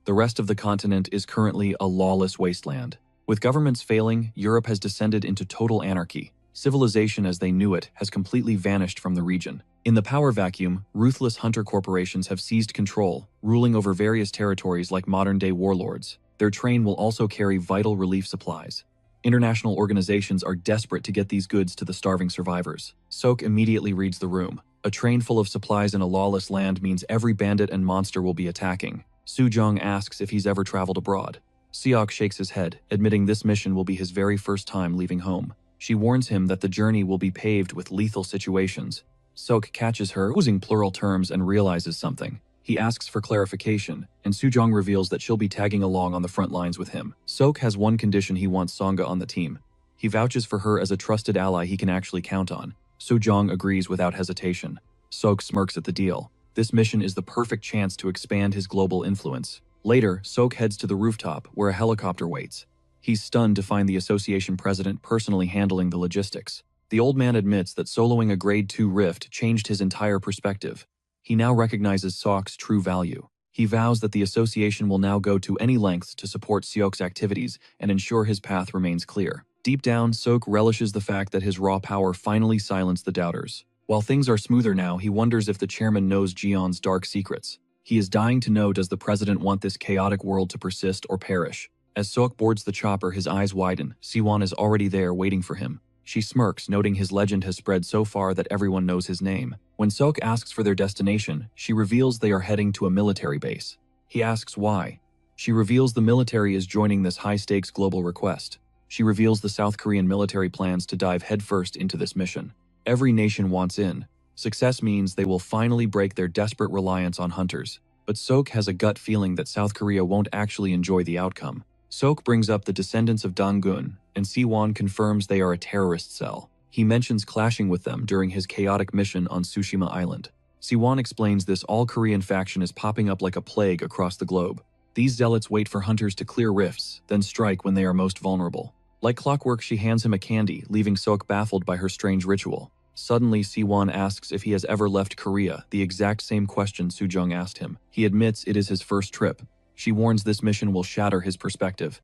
The rest of the continent is currently a lawless wasteland. With governments failing, Europe has descended into total anarchy. Civilization as they knew it has completely vanished from the region. In the power vacuum, ruthless hunter corporations have seized control, ruling over various territories like modern-day warlords. Their train will also carry vital relief supplies. International organizations are desperate to get these goods to the starving survivors. Sok immediately reads the room. A train full of supplies in a lawless land means every bandit and monster will be attacking. Soo-jong asks if he's ever traveled abroad. Seok shakes his head, admitting this mission will be his very first time leaving home. She warns him that the journey will be paved with lethal situations. Sok catches her using plural terms and realizes something. He asks for clarification, and Soo-jong reveals that she'll be tagging along on the front lines with him. Sok has one condition: he wants Sangha on the team. He vouches for her as a trusted ally he can actually count on. Soo-jong agrees without hesitation. Sok smirks at the deal. This mission is the perfect chance to expand his global influence. Later, Sok heads to the rooftop, where a helicopter waits. He's stunned to find the association president personally handling the logistics. The old man admits that soloing a Grade 2 Rift changed his entire perspective. He now recognizes Sok's true value. He vows that the association will now go to any lengths to support Seok's activities and ensure his path remains clear. Deep down, Sok relishes the fact that his raw power finally silenced the doubters. While things are smoother now, he wonders if the chairman knows Jeon's dark secrets. He is dying to know, does the president want this chaotic world to persist or perish? As Sok boards the chopper, his eyes widen. Siwon is already there waiting for him. She smirks, noting his legend has spread so far that everyone knows his name. When Sok asks for their destination, she reveals they are heading to a military base. He asks why. She reveals the military is joining this high-stakes global request. She reveals the South Korean military plans to dive headfirst into this mission. Every nation wants in. Success means they will finally break their desperate reliance on hunters. But Sok has a gut feeling that South Korea won't actually enjoy the outcome. Sok brings up the descendants of Donggun, and Siwon confirms they are a terrorist cell. He mentions clashing with them during his chaotic mission on Tsushima Island. Siwon explains this all-Korean faction is popping up like a plague across the globe. These zealots wait for hunters to clear rifts, then strike when they are most vulnerable. Like clockwork, she hands him a candy, leaving Sok baffled by her strange ritual. Suddenly, Siwon asks if he has ever left Korea, the exact same question Sujung asked him. He admits it is his first trip. She warns this mission will shatter his perspective.